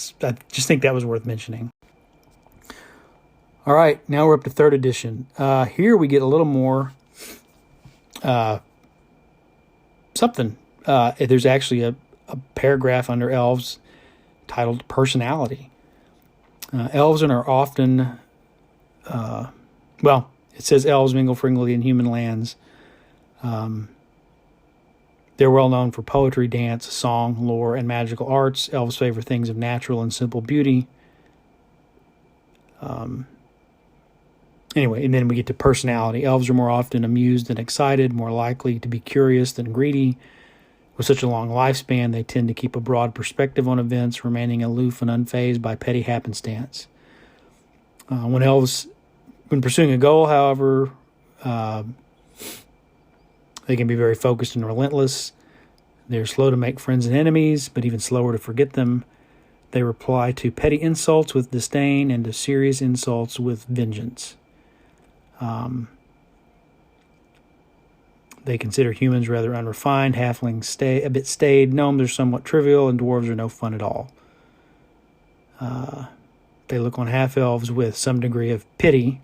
just think that was worth mentioning. All right, now we're up to third edition. Here we get a little more something. There's actually a paragraph under elves titled Personality. Elves are often, it says elves mingle frequently in human lands. They're well known for poetry, dance, song, lore, and magical arts. Elves favor things of natural and simple beauty. Anyway, and then we get to personality. Elves are more often amused than excited, more likely to be curious than greedy. With such a long lifespan, they tend to keep a broad perspective on events, remaining aloof and unfazed by petty happenstance. When pursuing a goal, however, they can be very focused and relentless. They're slow to make friends and enemies, but even slower to forget them. They reply to petty insults with disdain and to serious insults with vengeance. They consider humans rather unrefined, halflings a bit staid, gnomes are somewhat trivial, and dwarves are no fun at all. They look on half-elves with some degree of pity,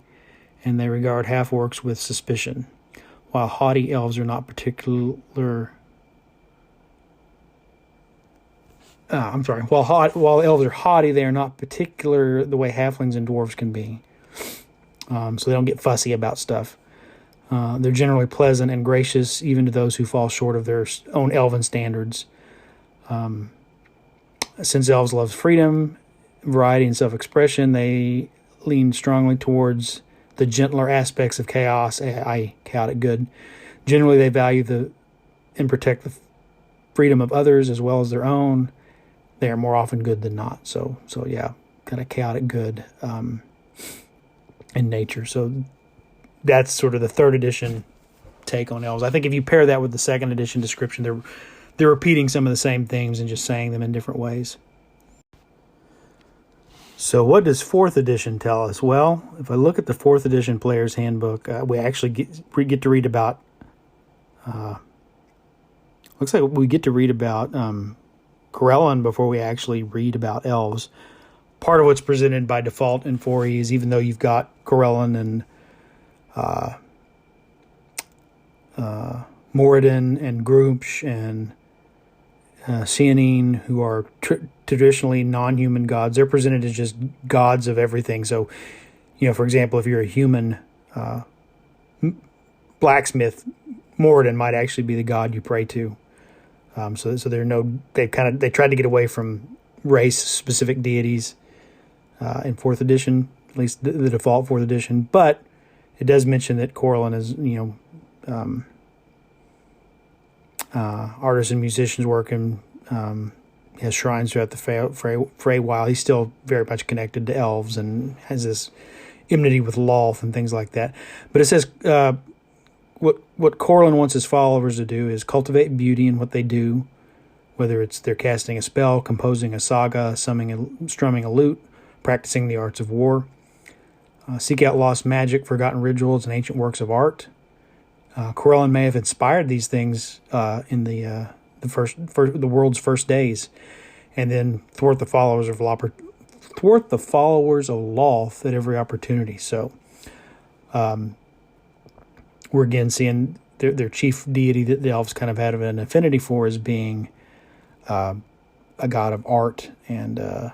and they regard half-orcs with suspicion. While haughty elves are not particular... While elves are haughty, they are not particular the way halflings and dwarves can be. So they don't get fussy about stuff. They're generally pleasant and gracious, even to those who fall short of their own elven standards. Since elves love freedom, variety, and self-expression, they lean strongly towards the gentler aspects of chaos, i.e. chaotic good. Generally, they value and protect the freedom of others as well as their own. They are more often good than not. So yeah, kind of chaotic good in nature. So that's sort of the third edition take on elves. I think if you pair that with the second edition description, they're repeating some of the same things and just saying them in different ways. So what does fourth edition tell us? Well, if I look at the fourth edition player's handbook, we actually get to read about... looks like we get to read about Corellan before we actually read about elves. Part of what's presented by default in 4E is even though you've got Corellan and Moradin and Groupsh and Cyanine, who are traditionally non-human gods, they're presented as just gods of everything. So, for example, if you're a human blacksmith, Moradin might actually be the god you pray to. So they tried to get away from race-specific deities in fourth edition, at least the default fourth edition. But it does mention that Corellan is, artists and musicians working, has shrines throughout the Feywild. He's still very much connected to elves and has this enmity with Lolth and things like that. But it says what Corellan wants his followers to do is cultivate beauty in what they do, whether it's they're casting a spell, composing a saga, strumming a lute, practicing the arts of war. Seek out lost magic, forgotten rituals, and ancient works of art. Corellin may have inspired these things in the world's first days, and then thwart the followers of Lolth at every opportunity. So we're again seeing their chief deity that the elves kind of had an affinity for as being a god of art and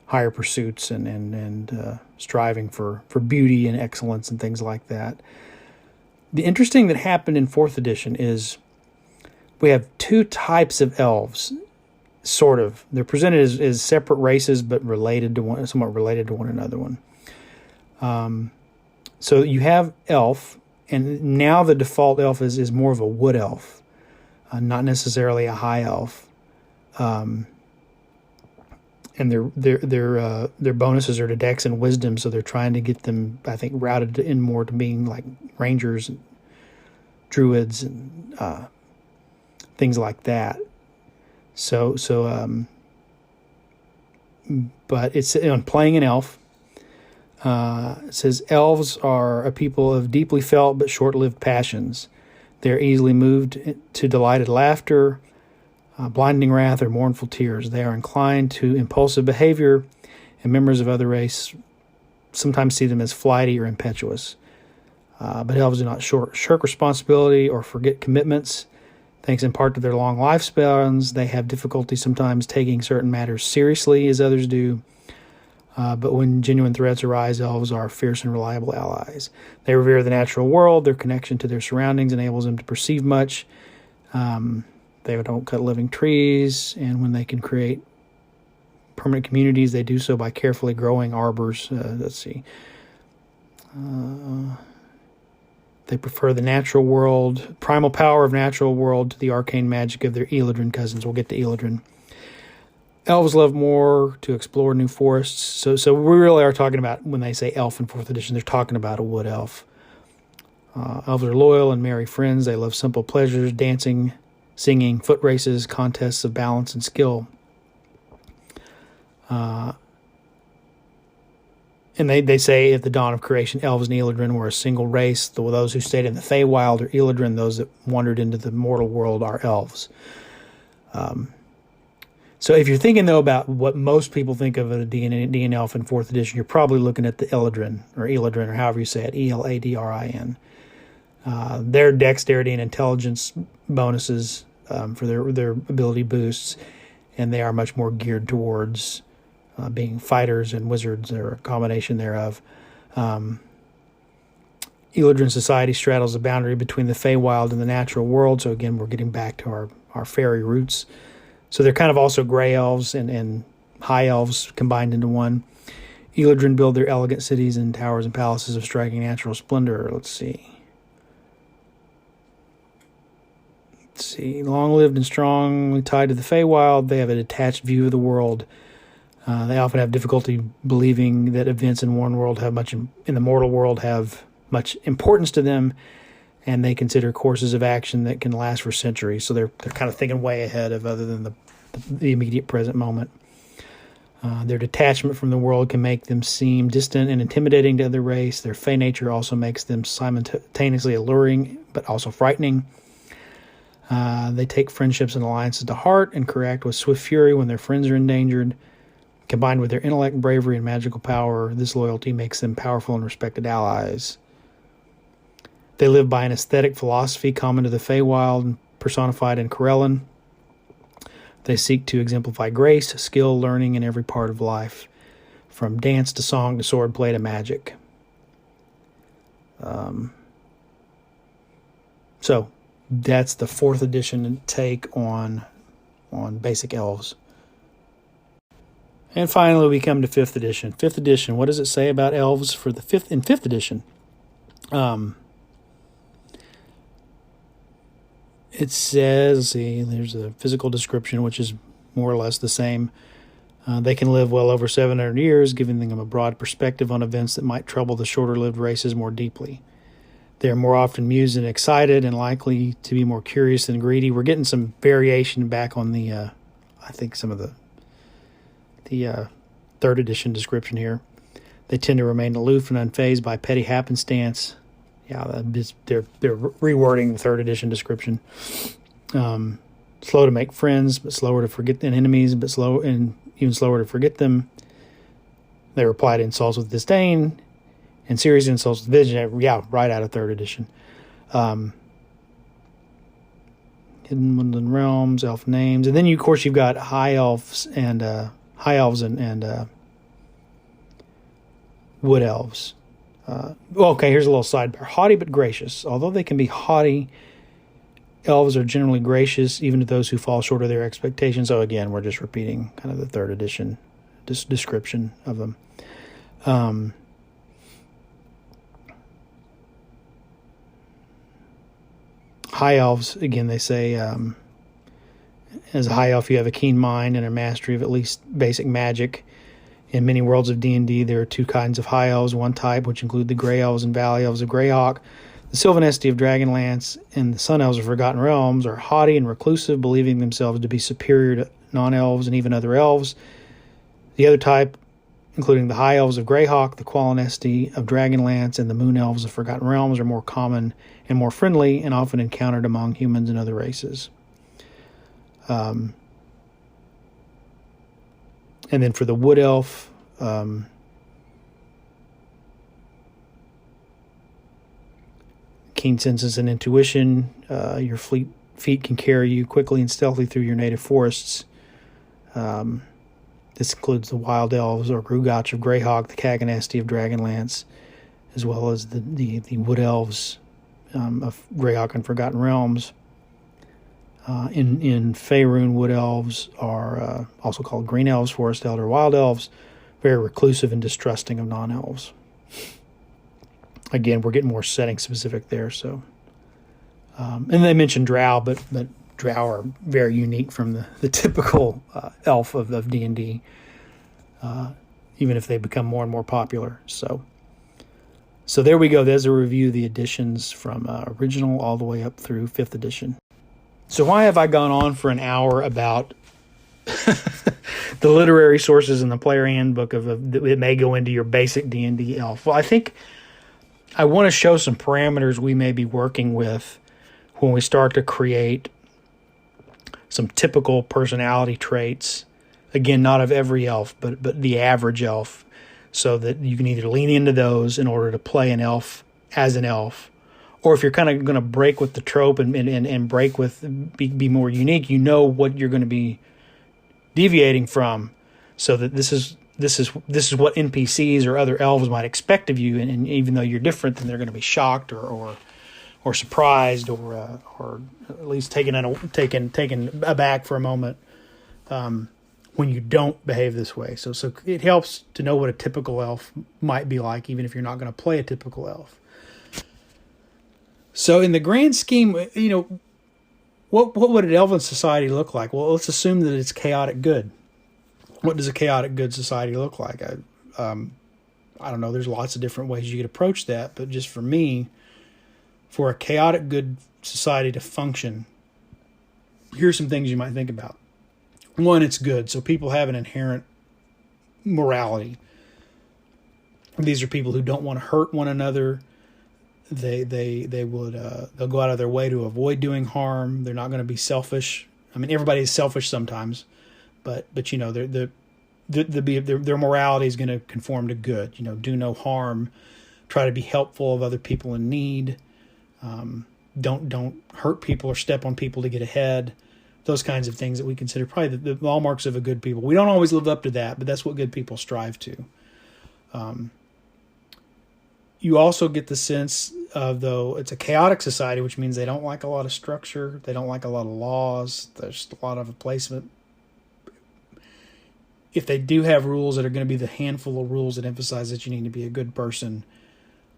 higher pursuits and striving for beauty and excellence and things like that. The interesting that happened in 4th edition is we have two types of elves, sort of. They're presented as separate races, but somewhat related to one another. So you have elf, and now the default elf is more of a wood elf, not necessarily a high elf. And their bonuses are to Dex and Wisdom, so they're trying to get them, I think, routed in more to being like Rangers and Druids and things like that. But it's on playing an elf. It says elves are a people of deeply felt but short-lived passions. They're easily moved to delighted laughter, blinding wrath, or mournful tears. They are inclined to impulsive behavior, and members of other race sometimes see them as flighty or impetuous. But elves do not shirk responsibility or forget commitments. Thanks in part to their long lifespans, they have difficulty sometimes taking certain matters seriously as others do. But when genuine threats arise, elves are fierce and reliable allies. They revere the natural world. Their connection to their surroundings enables them to perceive much. They don't cut living trees, and when they can create permanent communities, they do so by carefully growing arbors. They prefer the natural world, primal power of natural world, to the arcane magic of their Eladrin cousins. We'll get to Eladrin. Elves love more to explore new forests. So we really are talking about, when they say elf in 4th edition, they're talking about a wood elf. Elves are loyal and merry friends. They love simple pleasures, dancing, singing, foot races, contests of balance and skill. And they say at the dawn of creation, elves and Eladrin were a single race. Those who stayed in the Feywild are Eladrin. Those that wandered into the mortal world are elves. So if you're thinking, though, about what most people think of a D&D elf in 4th edition, you're probably looking at the Eladrin, or however you say it, Eladrin. Their dexterity and intelligence bonuses for their ability boosts, and they are much more geared towards being fighters and wizards, or a combination thereof. Eladrin society straddles the boundary between the Feywild and the natural world, so again, we're getting back to our fairy roots. So they're kind of also gray elves and high elves combined into one. Eladrin build their elegant cities and towers and palaces of striking natural splendor. Let's see. Long-lived and strongly tied to the Feywild, they have a detached view of the world. They often have difficulty believing that events in one world in the mortal world have much importance to them, and they consider courses of action that can last for centuries. So they're kind of thinking way ahead of other than the immediate present moment. Their detachment from the world can make them seem distant and intimidating to other race. Their fey nature also makes them simultaneously alluring but also frightening. They take friendships and alliances to heart and react with swift fury when their friends are endangered. Combined with their intellect, bravery, and magical power, this loyalty makes them powerful and respected allies. They live by an aesthetic philosophy common to the Feywild and personified in Corellin. They seek to exemplify grace, skill, learning in every part of life, from dance to song to swordplay to magic. So that's the 4th edition take on basic elves. And finally, we come to 5th edition. 5th edition, what does it say about elves for the 5th edition? It says, there's a physical description, which is more or less the same. They can live well over 700 years, giving them a broad perspective on events that might trouble the shorter-lived races more deeply. They are more often amused and excited and likely to be more curious than greedy. We're getting some variation back on the, I think, some of the 3rd edition description here. They tend to remain aloof and unfazed by petty happenstance. they're rewording the third edition description. Slow to make friends, but slower to forget enemies, but even slower to forget them. They reply to insults with disdain, and serious insults with vision. Yeah, right out of third edition. Hidden Woodland Realms, elf names, and then of course you've got high elves and wood elves. Okay, here's a little sidebar. Haughty but gracious. Although they can be haughty, elves are generally gracious, even to those who fall short of their expectations. So again, we're just repeating kind of the third edition description of them. High elves, again, they say, as a high elf, you have a keen mind and a mastery of at least basic magic. In many worlds of D&D, there are two kinds of high elves, one type, which include the gray elves and valley elves of Greyhawk. The Sylvanesti of Dragonlance and the Sun Elves of Forgotten Realms are haughty and reclusive, believing themselves to be superior to non-elves and even other elves. The other type, including the High Elves of Greyhawk, the Qualinesti of Dragonlance, and the Moon Elves of Forgotten Realms, are more common and more friendly and often encountered among humans and other races. And then for the Wood Elf, keen senses and intuition. Your feet can carry you quickly and stealthily through your native forests. This includes the Wild Elves or Grugach of Greyhawk, the Kaganesti of Dragonlance, as well as the Wood Elves of Greyhawk and Forgotten Realms. In Faerun, Wood Elves are also called Green Elves, Forest Elder, Wild Elves, very reclusive and distrusting of non-elves. Again, we're getting more setting specific there. So, and they mentioned Drow, but Drow are very unique from the typical elf of D&D, even if they become more and more popular. So there we go. There's a review of the editions from original all the way up through 5th edition. So why have I gone on for an hour about the literary sources in the player handbook it may go into your basic D&D elf? Well, I think I want to show some parameters we may be working with when we start to create some typical personality traits. Again, not of every elf, but the average elf, so that you can either lean into those in order to play an elf as an elf, or if you're kind of going to break with the trope and break with be more unique, you know what you're going to be deviating from, so that this is what NPCs or other elves might expect of you, and even though you're different, then they're going to be shocked or surprised or at least taken aback for a moment when you don't behave this way. So it helps to know what a typical elf might be like, even if you're not going to play a typical elf. So in the grand scheme, what would an elven society look like? Well, let's assume that it's chaotic good. What does a chaotic good society look like? I don't know. There's lots of different ways you could approach that, but just for me, for a chaotic good society to function, here's some things you might think about. One, it's good. So people have an inherent morality. These are people who don't want to hurt one another. They'll go out of their way to avoid doing harm. They're not going to be selfish. I mean, everybody is selfish sometimes, but their morality is going to conform to good. Do no harm, try to be helpful of other people in need. Don't hurt people or step on people to get ahead. Those kinds of things that we consider probably the hallmarks of a good people. We don't always live up to that, but that's what good people strive to. You also get the sense of, though it's a chaotic society, which means they don't like a lot of structure. They don't like a lot of laws. There's a lot of placement. If they do have rules that are going to be the handful of rules that emphasize that you need to be a good person,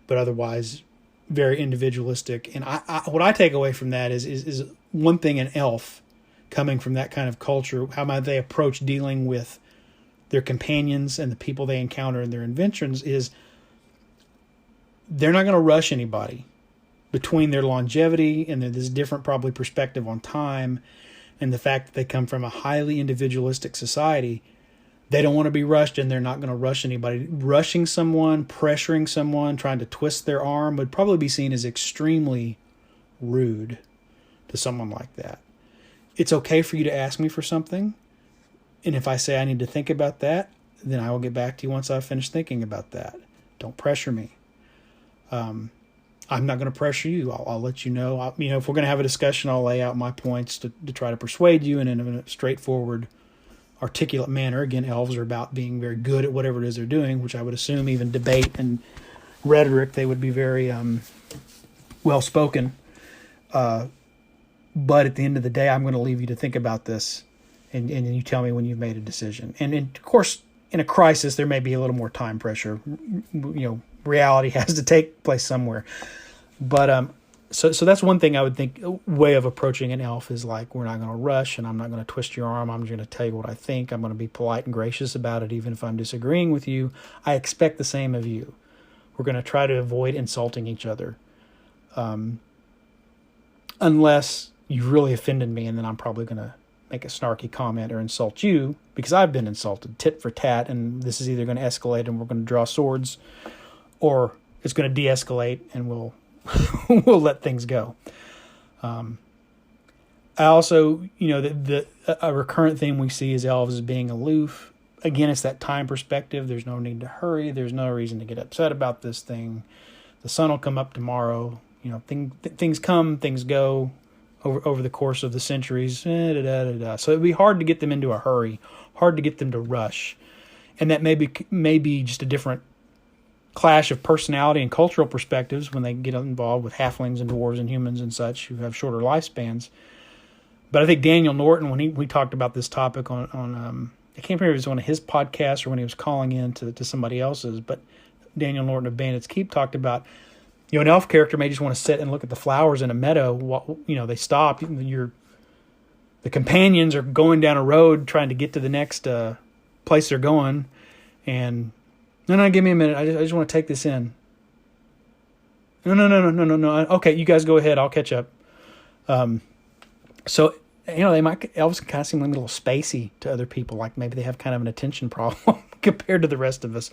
but otherwise very individualistic. And what I take away from that is one thing, an elf coming from that kind of culture, how might they approach dealing with their companions and the people they encounter in their inventions, is they're not going to rush anybody. Between their longevity and this different probably perspective on time and the fact that they come from a highly individualistic society, They don't want to be rushed, and they're not going to rush anybody. Rushing someone, pressuring someone, trying to twist their arm would probably be seen as extremely rude to someone like that. It's okay for you to ask me for something, and if I say I need to think about that, then I will get back to you once I've finished thinking about that. Don't pressure me. I'm not going to pressure you. I'll let you know. If we're going to have a discussion, I'll lay out my points to try to persuade you, and in a straightforward, articulate manner. Again, elves are about being very good at whatever it is they're doing, which I would assume even debate and rhetoric, they would be very well-spoken. But at the end of the day, I'm going to leave you to think about this, and you tell me when you've made a decision. And of course, in a crisis, there may be a little more time pressure. Reality has to take place somewhere. But so that's one thing I would think, a way of approaching an elf is like, we're not going to rush, and I'm not going to twist your arm. I'm just going to tell you what I think. I'm going to be polite and gracious about it, even if I'm disagreeing with you. I expect the same of you. We're going to try to avoid insulting each other. Unless you really offended me, and then I'm probably going to make a snarky comment or insult you, because I've been insulted, tit for tat, and this is either going to escalate and we're going to draw swords, or it's going to de-escalate and we'll let things go. I also, a recurrent theme we see is elves as being aloof. Again, it's that time perspective. There's no need to hurry. There's no reason to get upset about this thing. The sun will come up tomorrow. Things come, things go over the course of the centuries. So it'd be hard to get them into a hurry, hard to get them to rush. And that may be just a different clash of personality and cultural perspectives when they get involved with halflings and dwarves and humans and such who have shorter lifespans. But I think Daniel Norton, when we talked about this topic on I can't remember if it was one of his podcasts or when he was calling in to somebody else's, but Daniel Norton of Bandits Keep talked about, an elf character may just want to sit and look at the flowers in a meadow. They stop. The companions are going down a road trying to get to the next place they're going, and no, give me a minute. I just want to take this in. No. Okay, you guys go ahead. I'll catch up. So elves can kind of seem like a little spacey to other people. Like maybe they have kind of an attention problem compared to the rest of us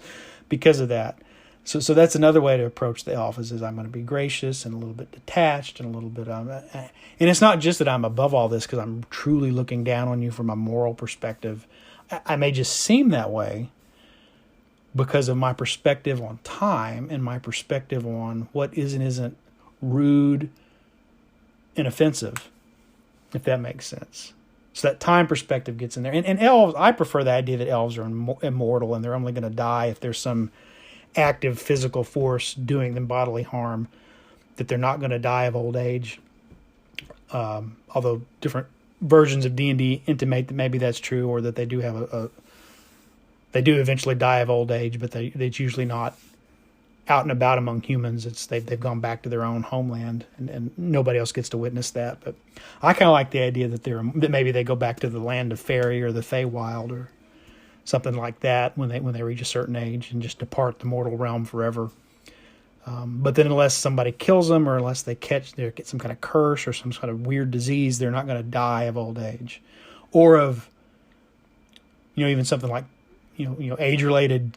because of that. So that's another way to approach the elf is I'm going to be gracious and a little bit detached and a little bit, and it's not just that I'm above all this because I'm truly looking down on you from a moral perspective. I may just seem that way because of my perspective on time and my perspective on what is and isn't rude and offensive, if that makes sense. So that time perspective gets in there. And elves, I prefer the idea that elves are immortal and they're only going to die if there's some active physical force doing them bodily harm, that they're not going to die of old age. Although different versions of D&D intimate that maybe that's true, or that they do have they do eventually die of old age, but it's usually not out and about among humans. They've gone back to their own homeland, and nobody else gets to witness that. But I kind of like the idea that maybe they go back to the land of fairy or the Feywild or something like that when they reach a certain age and just depart the mortal realm forever. But then unless somebody kills them or unless they get some kind of curse or some kind of weird disease, they're not going to die of old age or of, even something like, age-related,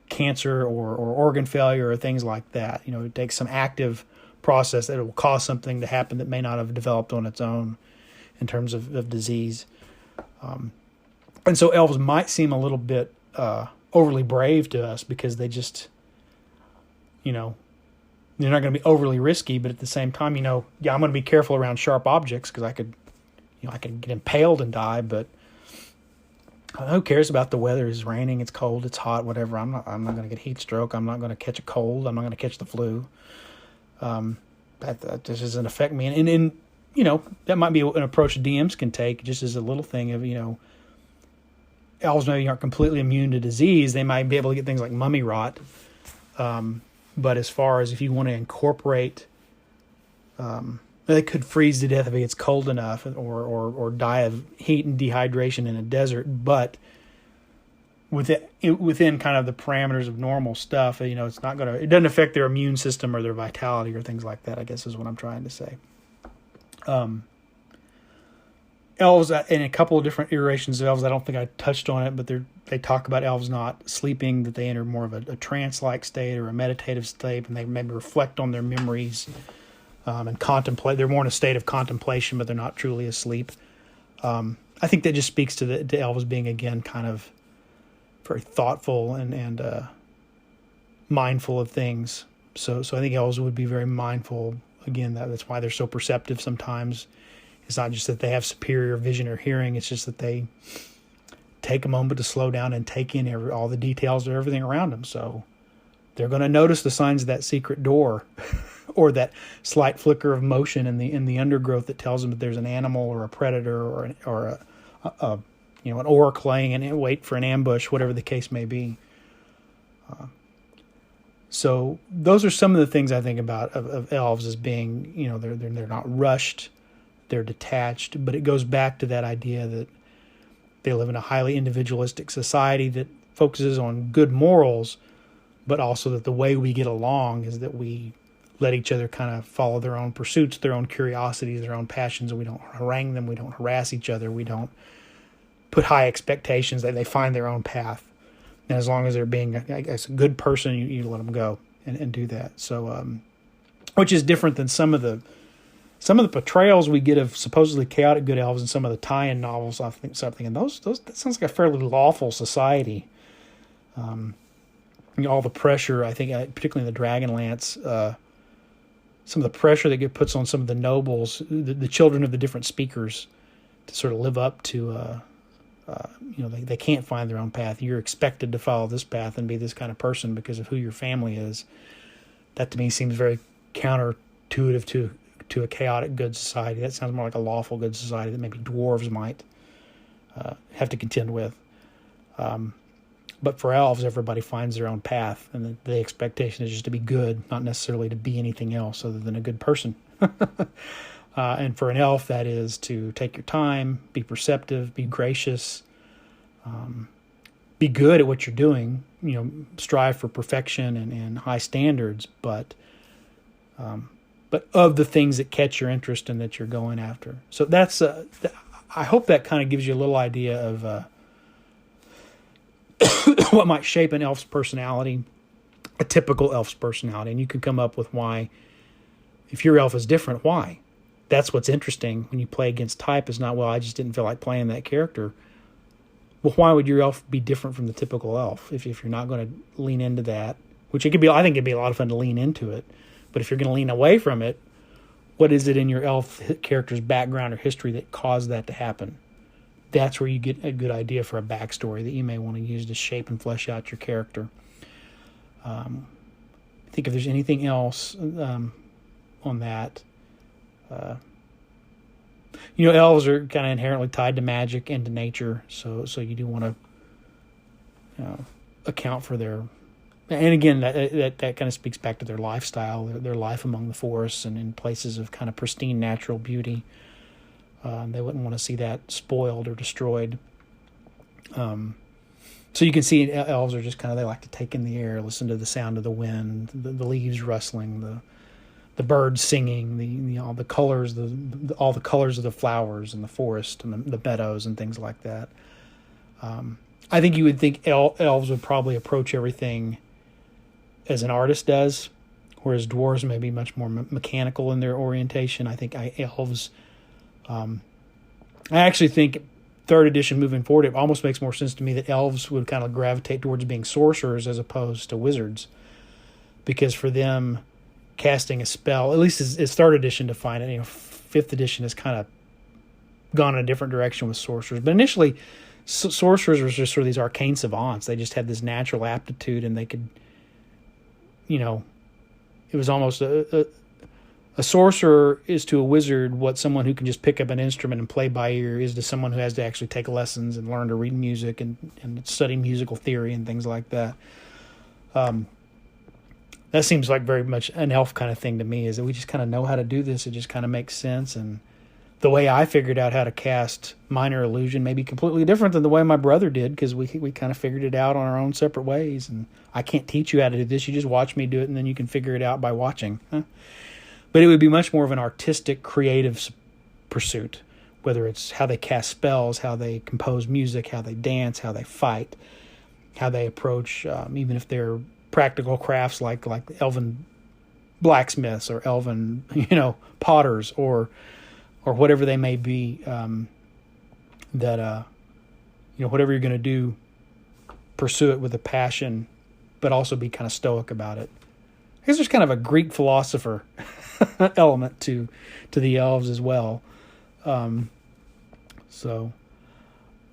cancer or organ failure or things like that. It takes some active process that it will cause something to happen that may not have developed on its own in terms of disease. And so elves might seem a little bit overly brave to us because they just, they're not going to be overly risky, but at the same time, I'm going to be careful around sharp objects because I could get impaled and die, but who cares about the weather? It's raining, it's cold, it's hot, whatever. I'm not going to get heat stroke. I'm not going to catch a cold. I'm not going to catch the flu. That just doesn't affect me. And that might be an approach DMs can take just as a little thing of, elves maybe aren't completely immune to disease. They might be able to get things like mummy rot. But as far as if you want to incorporate, they could freeze to death if it gets cold enough or die of heat and dehydration in a desert. But within kind of the parameters of normal stuff, it doesn't affect their immune system or their vitality or things like that, I guess is what I'm trying to say. elves, in a couple of different iterations of elves, I don't think I touched on it, but they talk about elves not sleeping, that they enter more of a trance-like state or a meditative state, and they maybe reflect on their memories and contemplate. They're more in a state of contemplation, but they're not truly asleep. I think that just speaks to the elves being, again, kind of very thoughtful and mindful of things. So I think elves would be very mindful. Again, that's why they're so perceptive sometimes. It's not just that they have superior vision or hearing. It's just that they take a moment to slow down and take in all the details of everything around them. So they're going to notice the signs of that secret door or that slight flicker of motion in the undergrowth that tells them that there's an animal or a predator or an orc laying in wait for an ambush, whatever the case may be. So those are some of the things I think about of elves as being, they're not rushed, they're detached, but it goes back to that idea that they live in a highly individualistic society that focuses on good morals, but also that the way we get along is that we let each other kind of follow their own pursuits, their own curiosities, their own passions, and we don't harangue them, we don't harass each other, we don't put high expectations, that they find their own path. And as long as they're being, I guess, a good person, you let them go and do that. So, which is different than some of the portrayals we get of supposedly chaotic good elves in some of the tie-in novels. I think something, and those that sounds like a fairly lawful society. All the pressure, I think, particularly in the Dragonlance, some of the pressure that get puts on some of the nobles, the children of the different speakers, to sort of live up to. They can't find their own path. You're expected to follow this path and be this kind of person because of who your family is. That to me seems very counterintuitive to a chaotic good society. That sounds more like a lawful good society that maybe dwarves might have to contend with. But for elves, everybody finds their own path, and the expectation is just to be good, not necessarily to be anything else other than a good person. And for an elf, that is to take your time, be perceptive, be gracious, be good at what you're doing, strive for perfection and high standards, but of the things that catch your interest and that you're going after. So that's, I hope that kind of gives you a little idea of what might shape an elf's personality, a typical elf's personality. And you can come up with why, if your elf is different, why? That's what's interesting when you play against type, is not, well, I just didn't feel like playing that character. Well, why would your elf be different from the typical elf if you're not going to lean into that? Which it could be, I think it'd be a lot of fun to lean into it. But if you're going to lean away from it, what is it in your elf character's background or history that caused that to happen? That's where you get a good idea for a backstory that you may want to use to shape and flesh out your character. I think if there's anything else on that, elves are kind of inherently tied to magic and to nature, so you do want to account for their, and again that kind of speaks back to their lifestyle, their life among the forests and in places of kind of pristine natural beauty. They wouldn't want to see that spoiled or destroyed. So you can see elves are just kind of, they like to take in the air, listen to the sound of the wind, the leaves rustling, the birds singing, all the colors, all the colors of the flowers in the forest and the meadows and things like that. I think you would think elves would probably approach everything as an artist does, whereas dwarves may be much more mechanical in their orientation. I think elves, I actually think 3rd edition moving forward, it almost makes more sense to me that elves would kind of gravitate towards being sorcerers as opposed to wizards, because for them, casting a spell, at least as 3rd edition defined it, 5th edition has kind of gone in a different direction with sorcerers. But initially, sorcerers were just sort of these arcane savants. They just had this natural aptitude, and they could, it was almost a sorcerer is to a wizard what someone who can just pick up an instrument and play by ear is to someone who has to actually take lessons and learn to read music and study musical theory and things like that. That seems like very much an elf kind of thing to me, is that we just kind of know how to do this. It just kind of makes sense. And the way I figured out how to cast Minor Illusion may be completely different than the way my brother did, because we kind of figured it out on our own separate ways. And I can't teach you how to do this. You just watch me do it, and then you can figure it out by watching. But it would be much more of an artistic, creative pursuit, whether it's how they cast spells, how they compose music, how they dance, how they fight, how they approach, even if they're practical crafts like elven blacksmiths or elven, potters or whatever they may be, whatever you're going to do, pursue it with a passion, but also be kind of stoic about it. I guess there's kind of a Greek philosopher element to the elves as well. So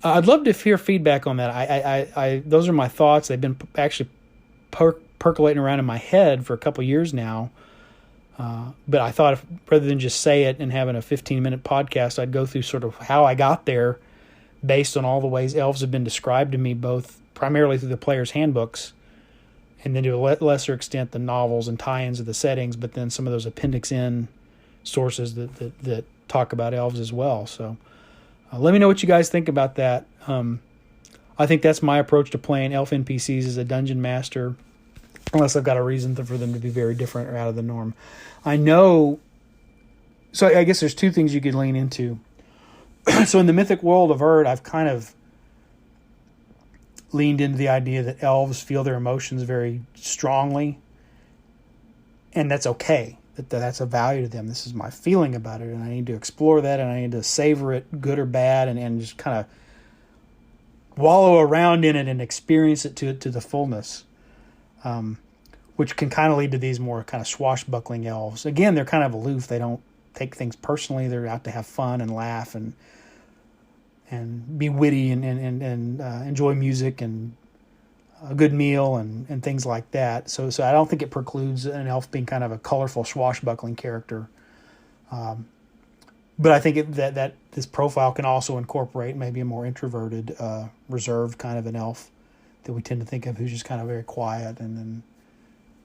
I'd love to hear feedback on that. I those are my thoughts. They've been actually percolating around in my head for a couple years now. But I thought rather than just say it and having a 15-minute podcast, I'd go through sort of how I got there based on all the ways elves have been described to me, both primarily through the player's handbooks and then to a lesser extent the novels and tie-ins of the settings, but then some of those Appendix N sources that talk about elves as well. So let me know what you guys think about that. I think that's my approach to playing elf NPCs as a dungeon master, unless I've got a reason for them to be very different or out of the norm. So I guess there's two things you could lean into. So in the mythic world of Erd, I've kind of leaned into the idea that elves feel their emotions very strongly, and that's okay. That's a value to them. This is my feeling about it, and I need to explore that, and I need to savor it, good or bad, and just kind of wallow around in it and experience it to the fullness. Which can kind of lead to these more kind of swashbuckling elves. Again, they're kind of aloof. They don't take things personally. They're out to have fun and laugh and be witty and enjoy music and a good meal and things like that. So I don't think it precludes an elf being kind of a colorful swashbuckling character. But I think that this profile can also incorporate maybe a more introverted, reserved kind of an elf that we tend to think of, who's just kind of very quiet and then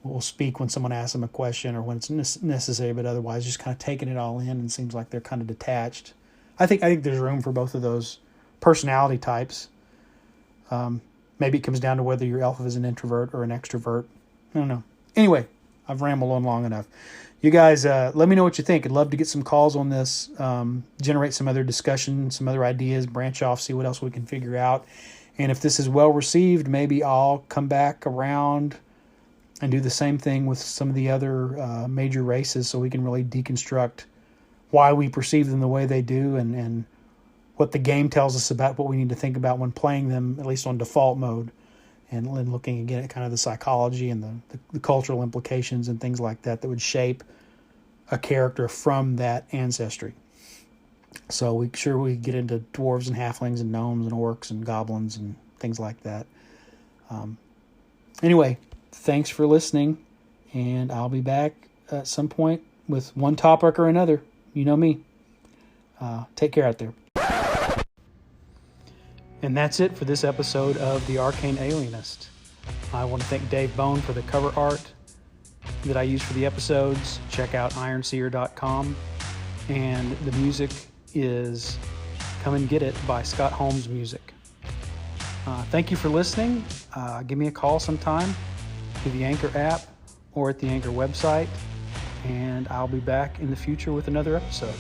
will speak when someone asks them a question or when it's necessary, but otherwise just kind of taking it all in and seems like they're kind of detached. I think there's room for both of those personality types. Maybe it comes down to whether your elf is an introvert or an extrovert. I don't know. Anyway, I've rambled on long enough. You guys, let me know what you think. I'd love to get some calls on this, generate some other discussion, some other ideas, branch off, see what else we can figure out. And if this is well received, maybe I'll come back around and do the same thing with some of the other major races so we can really deconstruct why we perceive them the way they do and what the game tells us about what we need to think about when playing them, at least on default mode, and looking again at kind of the psychology and the cultural implications and things like that would shape a character from that ancestry. So we get into dwarves and halflings and gnomes and orcs and goblins and things like that. Anyway, thanks for listening, and I'll be back at some point with one topic or another. You know me. Take care out there. And that's it for this episode of The Arcane Alienist. I want to thank Dave Bone for the cover art that I use for the episodes. Check out ironseer.com. And the music is Come and Get It by Scott Holmes Music. Thank you for listening. Give me a call sometime through the Anchor app or at the Anchor website, and I'll be back in the future with another episode.